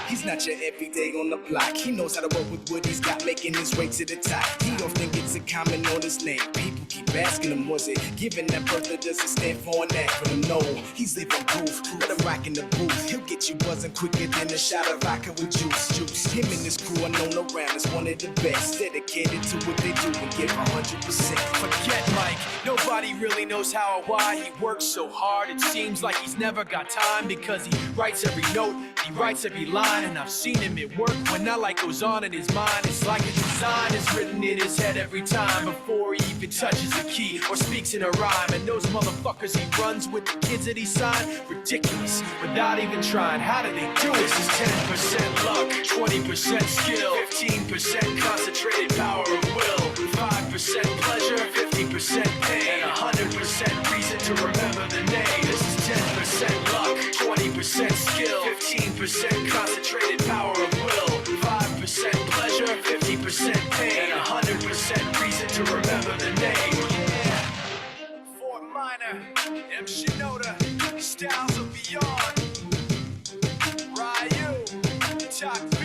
He's not your everyday on the block. He knows how to work with what he's got, making his way to the top. He don't think it's a comment on his name. People keep asking him, was it given that birth or does it stand for an acronym? No, he's living proof. Let him rock in the booth. He'll get you buzzing quicker than a shot of vodka with juice. Him and his crew are known around as one of the best. Dedicated to what they do and give 100%. Forget Mike, nobody really knows how or why he works so hard. It seems like he's never got time because he writes every note, he writes every line, and I've seen him at work when that light goes on in his mind. It's like a design is written in his head every time before he even touches a key or speaks in a rhyme. And those motherfuckers he runs with, the kids that he signed, ridiculous, without even trying. How do they do it? This is 10% luck, 20% skill, 15% concentrated power of will, 5% pleasure, 50% pain, and 100% reason to remember the name. This is 10% luck, 20% skill, 15% concentrated power of will, pain, and 100% reason to remember the name. Fort Minor, M. Shinoda, Styles of Beyond, Ryu, Talk